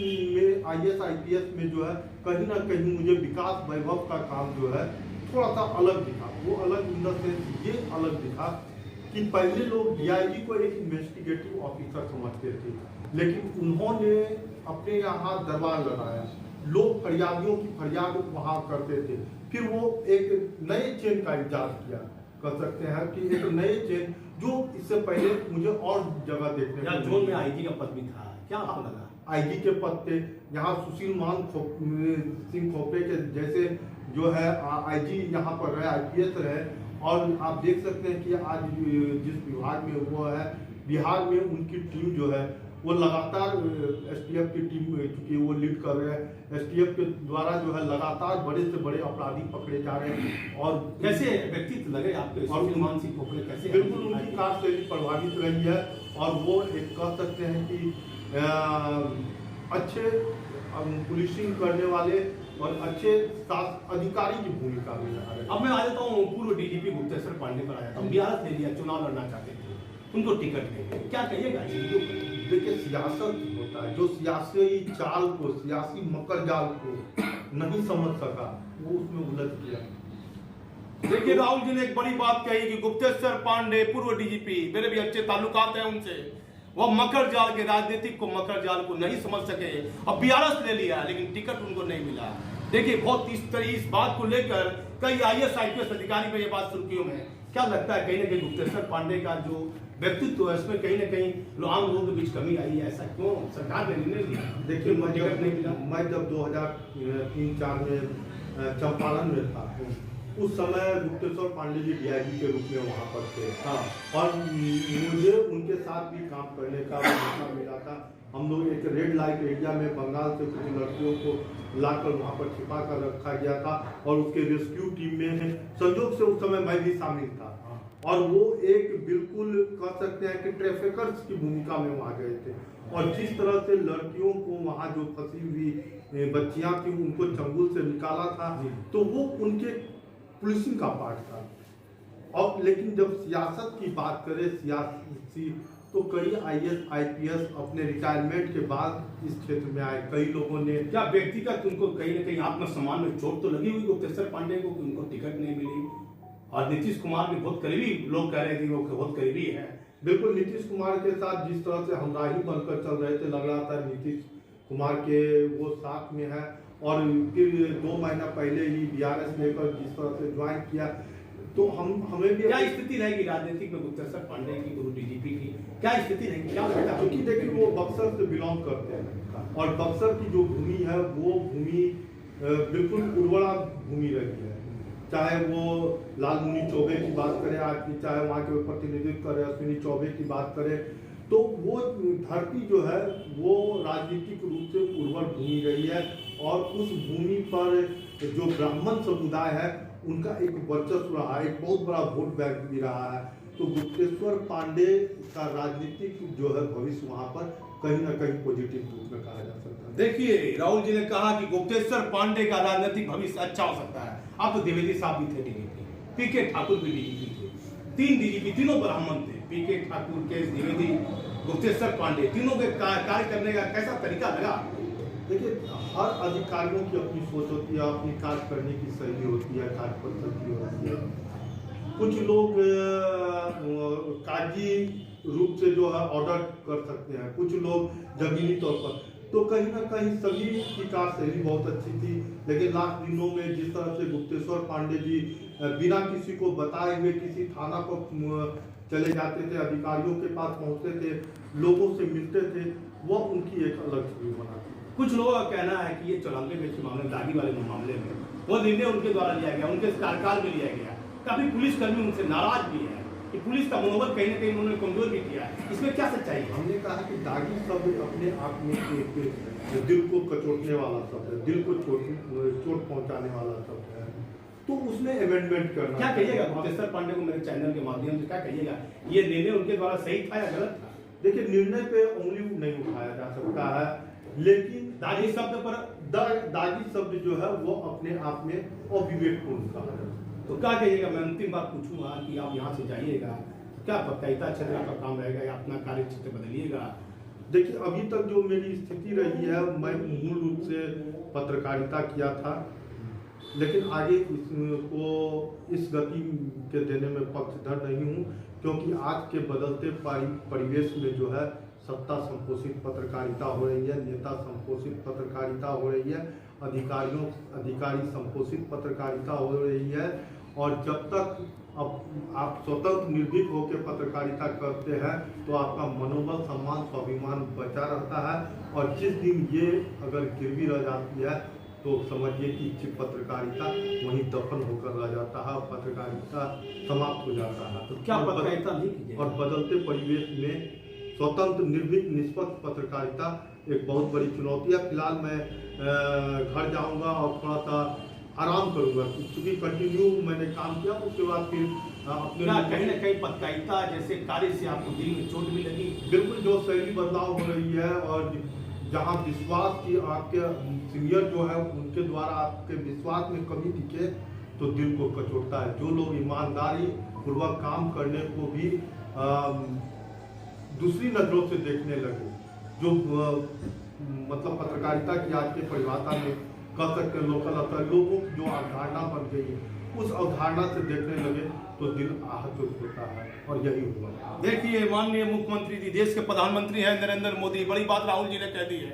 S2: में जो है कहीं ना कहीं मुझे विकास वैभव का काम जो है थोड़ा सा अलग दिखा। वो अलग इन द सेंस ये अलग दिखा कि पहले लोग DIG को एक इन्वेस्टिगेटिव ऑफिसर समझते थे, लेकिन उन्होंने अपने यहाँ दरबार लगाया, लोग फरियादियों की फरियाद वहाँ करते थे, फिर वो एक नए चेन का इजाद किया, कह सकते हैं कि एक नए चेन जो इससे पहले मुझे और जगह देखने को
S1: जोन में IG का पद भी था, क्या आपको लगा?
S2: IG के पद पे यहाँ सुशील मान सिंह खोपड़े के जैसे जो है IG यहाँ पर रहे, IPS रहे, और आप देख सकते हैं कि आज जिस विभाग में वो है, बिहार में उनकी टीम जो है वो लगातार STF की टीम चूंकि वो लीड कर रहे हैं, STF के द्वारा जो है लगातार बड़े से बड़े अपराधी पकड़े जा रहे हैं। और
S1: कैसे व्यक्तित्व लगे आपके सुशील मान सिंह खोपड़े? कैसे?
S2: बिल्कुल उनकी कार्यशैली प्रभावित रही है, और वो एक कह सकते हैं कि अच्छे पुलिसिंग करने वाले और अच्छे अधिकारी की भूमिका में आ रहे हैं।
S1: अब मैं आ जाता हूँ पूर्व DGP गुप्तेश्वर पांडे पर आ जाता हूँ। बिहार ले लिया, चुनाव लड़ना चाहते थे, उनको टिकट नहीं, क्या कहिएगा?
S2: देखिए, सियासत होता है, जो सियासी चाल को, सियासी मकर जाल को नहीं समझ सका, वो उसमें उलझ गया।
S1: देखिए, राहुल जी ने एक बड़ी बात कही कि गुप्तेश्वर पांडे पूर्व DGP, मेरे भी अच्छे ताल्लुकात हैं उनसे, वह मकर जाल के राजनीतिक को मकर जाल को नहीं समझ सके और BRS ले लिया, लेकिन टिकट उनको नहीं मिला। देखिए, बहुत इस बात को लेकर कई IAS IPS अधिकारी में ये बात सुर्खियों में, क्या लगता है कहीं ना कहीं गुप्तेश्वर पांडे का जो व्यक्तित्व है उसमें कहीं ना कहीं आम लोगों के बीच कमी आई है? ऐसा क्यों सरकार ने निर्णय लिया?
S2: देखिए,
S1: मैं
S2: जब 2003-04 में चंपारण में था, उस समय गुप्तेश्वर पांडे जी DIG के रूप में वहाँ पर थे।
S1: हाँ,
S2: और मुझे उनके साथ भी काम करने का मौका मिला था। हम लोग एक रेड लाइट एरिया में बंगाल से कुछ लड़कियों को लाकर वहाँ पर छिपा कर रखा गया था, और उसके रेस्क्यू टीम में संयोग से उस समय मैं भी शामिल था, और वो एक बिल्कुल कह सकते हैं कि ट्रैफिकर्स की भूमिका में वहाँ गए थे, और जिस तरह से लड़कियों को वहाँ जो फंसी हुई बच्चियाँ थी उनको चंगुल से निकाला था, तो वो उनके पुलिसिंग का पार्ट था। और लेकिन जब सियासत की बात करें, सियासी, तो कई IAS IPS अपने रिटायरमेंट के बाद इस क्षेत्र में आए। कई लोगों ने,
S1: क्या व्यक्तिगत उनको कहीं ना कहीं आत्मसम्मान में चोट तो लगी हुई गुप्तेश्वर पांडे को कि उनको टिकट नहीं मिली? और नीतीश कुमार भी बहुत करीबी लोग कह रहे थे वो बहुत करीबी है।
S2: बिल्कुल, नीतीश कुमार के साथ जिस तरह से हमराही बनकर चल रहे थे, लग रहा था नीतीश कुमार के वो साथ में है, और फिर 2 महीना पहले ही BRS लेकर जिस तरह से ज्वाइन किया, तो हमें भी
S1: क्या स्थिति रहेगी राजनीतिक में गुप्तेश्वर पांडे की, पूर्व DGP की क्या स्थिति रहेगी? क्या लगता है?
S2: क्योंकि देखिए, वो बक्सर से बिलोंग करते हैं, और बक्सर की जो भूमि है वो भूमि बिल्कुल उर्वरा भूमि रही है। चाहे वो लालमुनि चौबे की बात करें आज की, चाहे वहाँ के प्रतिनिधित्व करें अश्विनी चौबे की बात करें, तो वो धरती जो है वो राजनीतिक रूप से उर्वर भूमि रही है, और उस भूमि पर जो ब्राह्मण समुदाय है उनका एक वर्चस्व रहा है, एक बहुत बड़ा वोट बैंक भी रहा है। तो गुप्तेश्वर पांडे का राजनीतिक जो है भविष्य वहाँ पर कहीं ना कहीं पॉजिटिव रूप में कहा जा सकता है।
S1: देखिए, राहुल जी ने कहा कि गुप्तेश्वर पांडे का राजनीतिक भविष्य अच्छा हो सकता है। आप तो द्विवेदी साहब भी थे DGP, PK ठाकुर भी DGP थे, 3 DGP, तीनों ब्राह्मण थे, PK ठाकुर, KS द्विवेदी, गुप्तेश्वर पांडे, तीनों के कार्य करने का कैसा तरीका लगा?
S2: देखिए, हर अधिकारियों की अपनी सोच होती है, अपनी कार्य करने की शैली होती है, कार्य पद्धति होती है। कुछ लोग कागजी रूप से जो है ऑर्डर कर सकते हैं, कुछ लोग जमीनी तौर पर, तो कहीं ना कहीं सभी की कार्यशैली बहुत अच्छी थी। लेकिन लास्ट दिनों में जिस तरह से गुप्तेश्वर पांडे जी बिना किसी को बताए हुए किसी थाना पर चले जाते थे, अधिकारियों के पास पहुंचते थे, लोगों से मिलते थे, वो उनकी एक अलग छवि बनाती।
S1: कुछ लोगों का कहना है कि ये 94 के मामले, दागी वाले मामले में वो निर्णय उनके द्वारा लिया गया, उनके कार्यकाल में लिया गया। काफी पुलिसकर्मी उनसे नाराज भी है कि पुलिस का मनोबल कहीं ना कहीं उन्होंने कमजोर भी किया है। इसमें क्या सच्चाई है?
S2: हमने कहा कि दागी शब्द अपने आप में एक दिल को कचोटने वाला शब्द है, दिल को चोट पहुंचाने वाला शब्द है, तो उसमें अमेंडमेंट करना।
S1: क्या कहिएगा गुप्तेश्वर पांडे को मेरे चैनल के माध्यम से, क्या कहिएगा, ये निर्णय उनके द्वारा सही था या गलत था?
S2: देखिए, निर्णय पे उंगली नहीं उठाया जा सकता है, लेकिन
S1: दागी शब्द पर
S2: दागी शब्द जो है वो अपने आप में अविवेकपूर्ण कहा है।
S1: तो क्या कहिएगा? मैं अंतिम बात पूछूंगा कि आप यहाँ से जाइएगा तो क्या पत्रकारिता क्षेत्र का काम रहेगा या अपना कार्य क्षेत्र बदलिएगा?
S2: देखिए, अभी तक जो मेरी स्थिति रही है, मैं मूल रूप से पत्रकारिता किया था, लेकिन आगे इसको इस गति के देने में पक्षधर नहीं हूँ, क्योंकि आज के बदलते परिवेश में जो है सत्ता संपोषित पत्रकारिता हो रही है, नेता संपोषित पत्रकारिता हो रही है, अधिकारी संपोषित पत्रकारिता हो रही है। और जब तक अब आप स्वतंत्र निर्भीक होकर पत्रकारिता करते हैं तो आपका मनोबल, सम्मान, स्वाभिमान बचा रहता है। और जिस दिन ये अगर गिरवी रह जाती है तो समझिए कि इच्छित पत्रकारिता वहीं दफन होकर रह जाता है, पत्रकारिता समाप्त हो जाता है।
S1: तो क्या पत्रकारिता नहीं कीजिए?
S2: और बदलते परिवेश में स्वतंत्र, निर्भीक, निष्पक्ष पत्रकारिता एक बहुत बड़ी चुनौती है। फिलहाल मैं घर जाऊंगा और थोड़ा सा आराम करूंगा, क्योंकि कंटिन्यू मैंने काम किया, उसके बाद फिर अपने
S1: कहीं ना कहीं पत्रकारिता जैसे कार्य से आपको दिल में चोट भी लगी?
S2: बिल्कुल, जो शैली बदलाव हो रही है और जहाँ विश्वास की आपके सीनियर जो है उनके द्वारा आपके विश्वास में कमी दिखे तो दिल को कचोटता है। जो लोग ईमानदारी पूर्वक काम करने को भी दूसरी नजरों से देखने लगे, जो मतलब पत्रकारिता की आज के परिभाषा में कह सकते लोकल अथवा लोगों की जो अवधारणा बन गई है, उस अवधारणा से देखने लगे तो दिल आहत होता है, और यही हुआ।
S1: देखिए, माननीय मुख्यमंत्री जी, देश के प्रधानमंत्री हैं नरेंद्र मोदी, बड़ी बात राहुल जी ने कह दी है।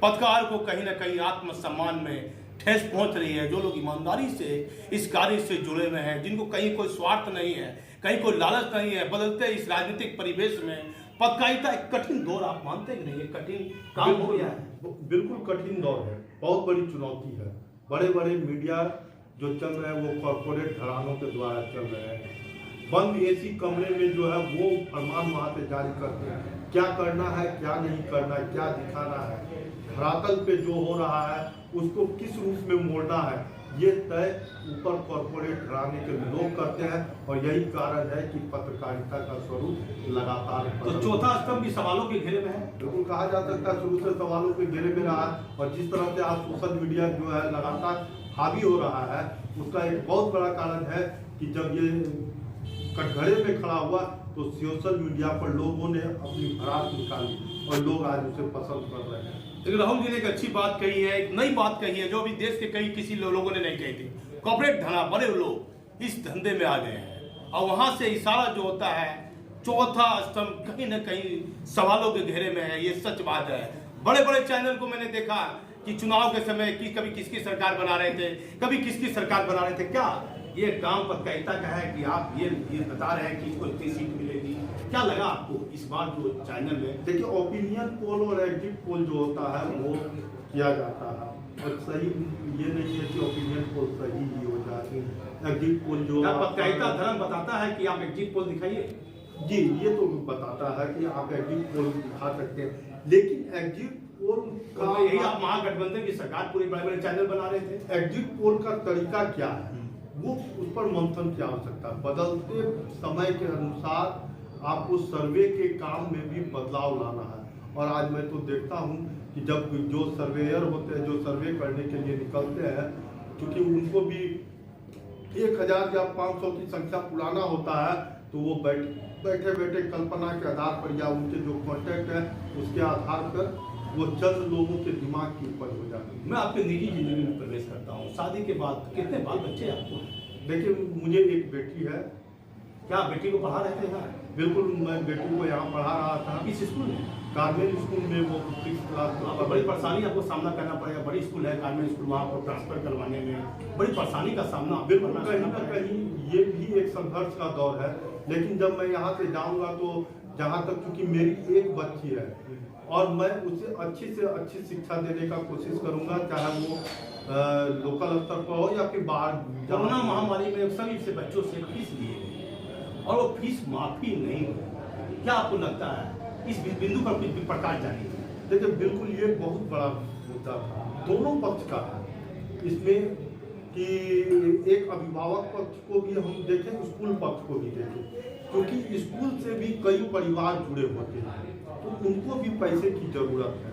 S1: पत्रकार को कहीं ना कहीं आत्मसम्मान में ठेस पहुंच रही है। जो लोग ईमानदारी से इस कार्य से जुड़े हुए हैं, जिनको कहीं कोई स्वार्थ नहीं है, कहीं कोई लालच नहीं है, बदलते इस राजनीतिक परिवेश में पत्रकारिता एक कठिन दौर, आप मानते कि नहीं? एक कठिन काम हो गया है।
S2: बिल्कुल कठिन दौर है, बहुत बड़ी चुनौती है। बड़े बड़े मीडिया जो चल रहे हैं वो कॉर्पोरेट घरानों के द्वारा चल रहे हैं। बंद एसी कमरे में जो है वो फरमान वहाँ से जारी करते हैं, क्या करना है, क्या नहीं करना है, क्या दिखाना है, धरातल पे जो हो रहा है उसको किस रूप में मोड़ना है, ये तय ऊपर कॉर्पोरेट घराने के लोग करते हैं। और यही कारण है कि पत्रकारिता का स्वरूप लगातार
S1: तो चौथा स्तंभ भी सवालों के घेरे में है।
S2: बिल्कुल कहा जा सकता है, शुरू से सवालों के घेरे में रहा है। और जिस तरह से आज सोशल मीडिया जो है लगातार हावी हो रहा है, उसका एक बहुत बड़ा कारण है कि जब ये कटघरे में खड़ा हुआ तो सोशल मीडिया पर लोगों ने अपनी भड़ास निकाली और लोग आज उसे पसंद कर रहे हैं।
S1: लेकिन राहुल जी ने एक अच्छी बात कही है, एक नई बात कही है, जो भी देश के कई किसी लोगों ने नहीं कही थी। कॉर्पोरेट धना बड़े लोग इस धंधे में आ गए हैं, और वहां से इशारा जो होता है चौथा स्तंभ कहीं ना कहीं सवालों के घेरे में है। ये सच बात है। बड़े बड़े चैनल को मैंने देखा कि चुनाव के समय की कभी किसकी सरकार बना रहे थे, कभी किसकी सरकार बना रहे थे। क्या ये काम पत्रकारिता का है कि आप ये बता रहे हैं कि इसको इतनी सीट मिलेगी? क्या लगा आपको इस बार जो चैनल में?
S2: देखिए, ओपिनियन पोल और एग्जिट पोल जो होता है वो किया जाता है, और सही ये नहीं है कि ओपिनियन पोल सही ही हो जाए। एग्जिट पोल जो
S1: पत्रकारिता धर्म बताता है कि आप एग्जिट पोल दिखाइए।
S2: जी, ये तो बताता है कि आप एग्जिट पोल दिखा सकते हैं, लेकिन एग्जिट पोल का
S1: यही आप महागठबंधन की सरकार पूरे बड़े बड़े चैनल बना रहे थे।
S2: एग्जिट पोल का तरीका क्या है वो उस पर मंथन की आवश्यकता है। बदलते समय के अनुसार आपको सर्वे के काम में भी बदलाव लाना है। और आज मैं तो देखता हूँ कि जब जो सर्वेयर होते हैं, जो सर्वे करने के लिए निकलते हैं, क्योंकि उनको भी 1000 या 500 की संख्या पुराना होता है, तो वो बैठे बैठे कल्पना के आधार पर या उनके जो कॉन्टैक्ट है उसके आधार पर वो चंद लोगों के दिमाग की उपज हो जाती है।
S1: मैं आपके निजी जिंदगी में प्रवेश करता हूँ। शादी के बाद कितने बाल बच्चे आपको?
S2: देखिए, मुझे एक बेटी है।
S1: क्या बेटी को पढ़ा रहे थे यहाँ?
S2: बिल्कुल, मैं बेटी को यहाँ पढ़ा रहा था।
S1: किस स्कूल में?
S2: कार्मेल स्कूल में। वो 6th क्लास में।
S1: बड़ी परेशानी आपको सामना करना पड़ेगा। बड़ी स्कूल है कार्मेल स्कूल, वहाँ को ट्रांसफर करवाने में बड़ी परेशानी का सामना।
S2: बिल्कुल, कहीं ना कहीं ये भी एक संघर्ष का दौर है। लेकिन जब मैं यहाँ से जाऊँगा तो जहाँ तक चूंकि मेरी एक बच्ची है और मैं उसे अच्छी से अच्छी शिक्षा देने का कोशिश करूँगा, चाहे वो लोकल स्तर पर हो या फिर बाहर।
S1: कोरोना महामारी में सभी से बच्चों से फीस लिए गई और वो फीस माफी नहीं हुई। क्या आपको लगता है इस बिंदु पर कुछ भी प्रकाश चाहिए?
S2: देखिए, बिल्कुल ये बहुत बड़ा मुद्दा था, दोनों पक्ष का है इसमें, कि एक अभिभावक पक्ष को भी हम देखें, स्कूल पक्ष को भी देखें, क्योंकि स्कूल से भी कई परिवार जुड़े होते हैं। तो उनको भी पैसे की जरूरत है।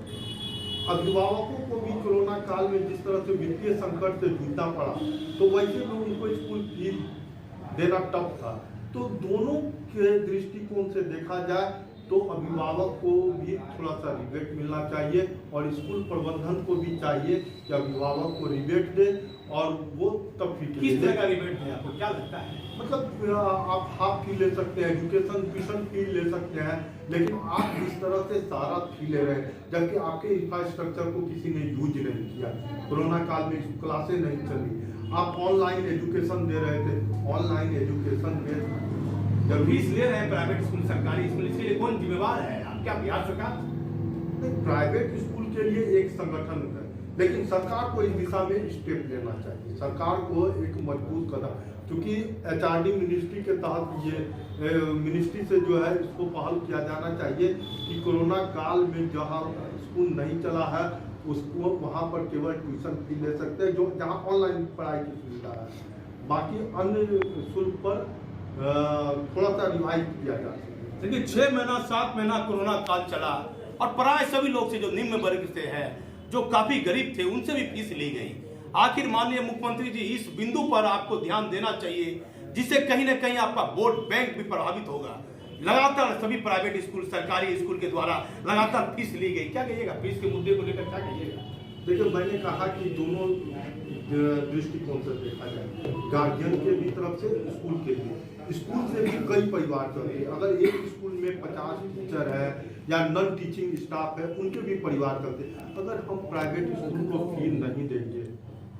S2: अभिभावकों को भी कोरोना काल में जिस तरह से वित्तीय संकट से जूझना पड़ा, तो वैसे भी उनको स्कूल फीस देना टफ था। तो दोनों के दृष्टिकोण से देखा जाए तो अभिभावक को भी थोड़ा सा रिबेट मिलना चाहिए और स्कूल प्रबंधन को भी चाहिए कि अभिभावक को रिबेट दे और वो तब फीस।
S1: किस तरह का रिबेट है, आपको क्या लगता है?
S2: मतलब आप हाफ फी ले सकते हैं, एजुकेशन ट्यूशन फी ले सकते हैं, लेकिन आप इस तरह से सारा फी ले रहे हैं जबकि आपके इंफ्रास्ट्रक्चर को किसी ने यूज नहीं किया। कोरोना काल में क्लासें नहीं चली, आप ऑनलाइन एजुकेशन दे रहे थे, ऑनलाइन एजुकेशन में
S1: जब फीस ले रहे हैं प्राइवेट स्कूल सरकारी स्कूल, इसके लिए कौन जिम्मेवार है? आप क्या बिहार सरकार?
S2: प्राइवेट स्कूल के लिए एक संगठन है, लेकिन सरकार को इस दिशा में स्टेप लेना चाहिए। सरकार को एक मजबूत कदम, क्योंकि एचआरडी मिनिस्ट्री के तहत ये मिनिस्ट्री से जो है इसको पहल किया जाना चाहिए कि कोरोना काल में जहाँ स्कूल नहीं चला है उसको वहाँ पर केवल ट्यूशन फी ले सकते हैं, जो जहाँ ऑनलाइन पढ़ाई की सुविधा है, बाकी अन्य शुल्क पर थोड़ा सा रिवाइज किया जा सकता है।
S1: देखिए 6 महीना 7 महीना कोरोना काल चला और प्राय सभी लोग से जो निम्न वर्ग से है, जो काफी गरीब थे, उनसे भी फीस ली गई। आखिर माननीय मुख्यमंत्री जी इस बिंदु पर आपको ध्यान देना चाहिए, जिससे कहीं ना कहीं आपका वोट बैंक भी प्रभावित होगा। लगातार सभी प्राइवेट स्कूल सरकारी स्कूल के द्वारा लगातार फीस ली गई, क्या कहिएगा? फीस के मुद्दे को लेकर क्या कहिएगा?
S2: देखिए मैंने कहा कि दोनों दृष्टिकोण से देखा जाए, गार्जियन के भी तरफ से स्कूल के लिए, स्कूल से भी कई परिवार चलते हैं। अगर एक स्कूल में 50 टीचर है या नॉन टीचिंग स्टाफ है, उनके भी परिवार चलते हैं। अगर हम प्राइवेट स्कूल को फी नहीं देंगे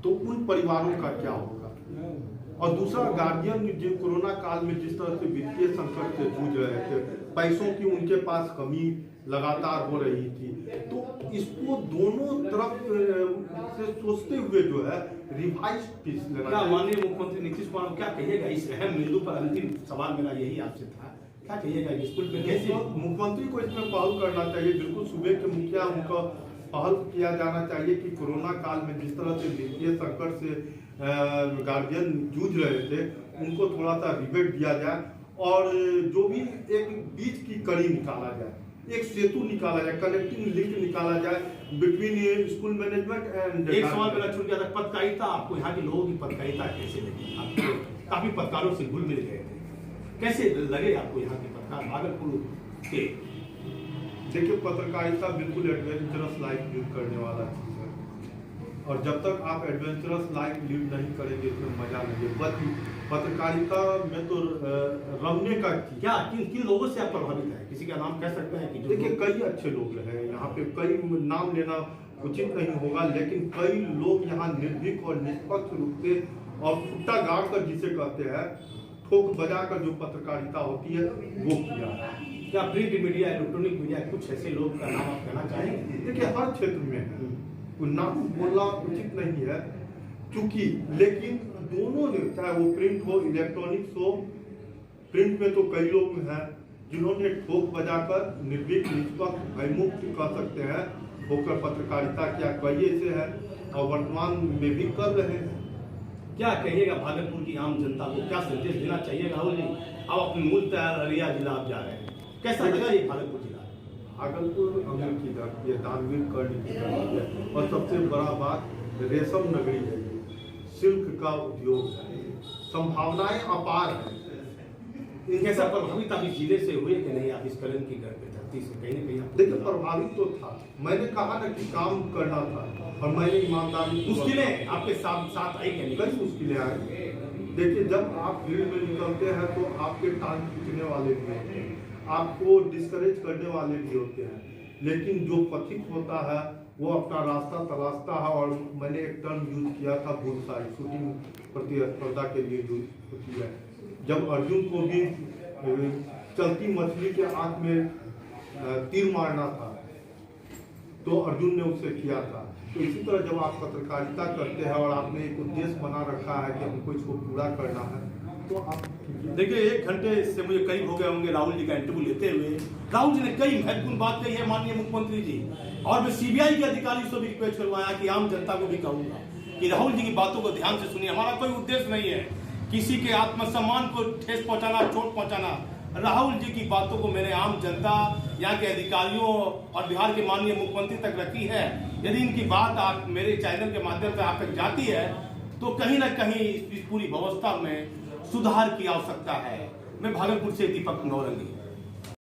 S2: तो उन परिवारों का क्या होगा? और दूसरा, गार्जियन जो कोरोना काल में जिस तरह से वित्तीय संकट से जूझ रहे थे, पैसों की उनके पास कमी लगातार हो रही थी, तो इसको दोनों तरफ से सोचते हुए जो है रिवाइज फीस लेना।
S1: क्या माननीय मुख्यमंत्री नीतीश कुमार को क्या कहिएगा इस अहम बिंदु पर? अंतिम सवाल मेरा यही आपसे था, क्या कहिएगा स्कूल पे कैसे?
S2: मुख्यमंत्री को इसमें पहल करना चाहिए। बिल्कुल सूबे के मुखिया उनका पहल किया जाना चाहिए कि कोरोना काल में जिस तरह से वित्तीय संकट से गार्जियन जूझ रहे थे, उनको थोड़ा सा रिबेट दिया जाए और जो भी एक बीच की कड़ी निकाला जाए, एक सेतु निकाला जाए, कनेक्टिंग लिंक निकाला जाए बिटवीन स्कूल मैनेजमेंट एंड।
S1: एक सवाल मेरा छूट गया था, पत्रकारिता। आपको यहाँ के लोगों की पत्रकारिता कैसे लगी? आपको काफी पत्रकारों से घुल मिल गए थे, कैसे लगे आपको यहाँ के पत्रकार भागलपुर के?
S2: देखिए पत्रकारिता बिल्कुल एडवेंचरस लाइफ लीड करने वाला चीज है, और जब तक आप एडवेंचरस लाइफ लीड नहीं करेंगे तो मजा नहीं है। पत्रकारिता में तो रमने का चीज।
S1: क्या किन लोगों से आप प्रभावित है? किसी का नाम कह सकते हैं कि
S2: देखिए कई अच्छे लोग रहे यहाँ पे, कई नाम लेना उचित नहीं होगा, लेकिन कई लोग यहाँ निर्भीक और निष्पक्ष रूप से और फुट्टा गाड़ कर जिसे कहते हैं, ठोक बजा कर जो पत्रकारिता होती है वो किया है।
S1: क्या प्रिंट मीडिया, इलेक्ट्रॉनिक मीडिया, कुछ ऐसे लोग का नाम आप कहना चाहेंगे?
S2: देखिए हर क्षेत्र में है, नाम बोलना उचित नहीं है क्योंकि, लेकिन दोनों ने, चाहे वो प्रिंट हो इलेक्ट्रॉनिक्स हो, प्रिंट में तो कई लोग हैं जिन्होंने ठोक बजाकर निर्भीक निष्पक्ष भयमुक्त कह सकते हैं होकर पत्रकारिता किया, कई ऐसे हैं और वर्तमान में भी कर रहे हैं।
S1: क्या कहिएगा भागलपुर की आम जनता को, क्या संदेश देना चाहिए? राहुल जी अब अपने मूल अररिया जिला आप जा रहे हैं, कैसा लगा ये भागलपुर जिला?
S2: भागलपुर अमीर की धरती है, दानवीर कर्ण की धरती है, और सबसे बड़ा बात रेशम नगरी है, सिल्क का उद्योग है, संभावनाएं अपार है।
S1: कैसा प्रभावित आप इस जिले से हुए कि नहीं? आप इस करण की धरती से कहीं ना कहीं?
S2: देखिए प्रभावित तो था, मैंने कहा ना कि काम करना था और मैंने ईमानदारी।
S1: मुश्किलें आपके साथ आई कि नहीं?
S2: कई मुश्किलें आई। देखिए जब आप भीड़ में निकलते हैं तो आपके टांग खींचने वाले भी होते हैं, आपको डिस्करेज करने वाले भी होते हैं, लेकिन जो पथिक होता है वो अपना रास्ता तलाशता है। और मैंने एक टर्म यूज किया था, बुलसाई, शूटिंग प्रतिस्पर्धा के लिए यूज होती है। जब अर्जुन को भी चलती मछली के आंख में तीर मारना था तो अर्जुन ने उसे किया था। तो इसी तरह जब आप पत्रकारिता करते हैं और आपने एक उद्देश्य बना रखा है कि हमको इसको पूरा करना है, तो आप
S1: देखिए 1 घंटे से मुझे करीब हो गए होंगे राहुल जी का इंटरव्यू लेते हुए। राहुल जी ने कई महत्वपूर्ण बात कही है माननीय मुख्यमंत्री जी, और मैं सीबीआई के अधिकारी से भी रिक्वेस्ट करवाया कि आम जनता को भी कहूंगा कि राहुल जी की बातों को ध्यान से सुनिए। हमारा कोई उद्देश्य नहीं है किसी के आत्मसम्मान को ठेस पहुंचाना, चोट पहुंचाना। राहुल जी की बातों को मैंने आम जनता, यहाँ के अधिकारियों और बिहार के माननीय मुख्यमंत्री तक रखी है। यदि इनकी बात आप मेरे चैनल के माध्यम से आप तक जाती है तो कहीं ना कहीं इस पूरी व्यवस्था में सुधार की आवश्यकता है। मैं भागलपुर से दीपक नौरंगी।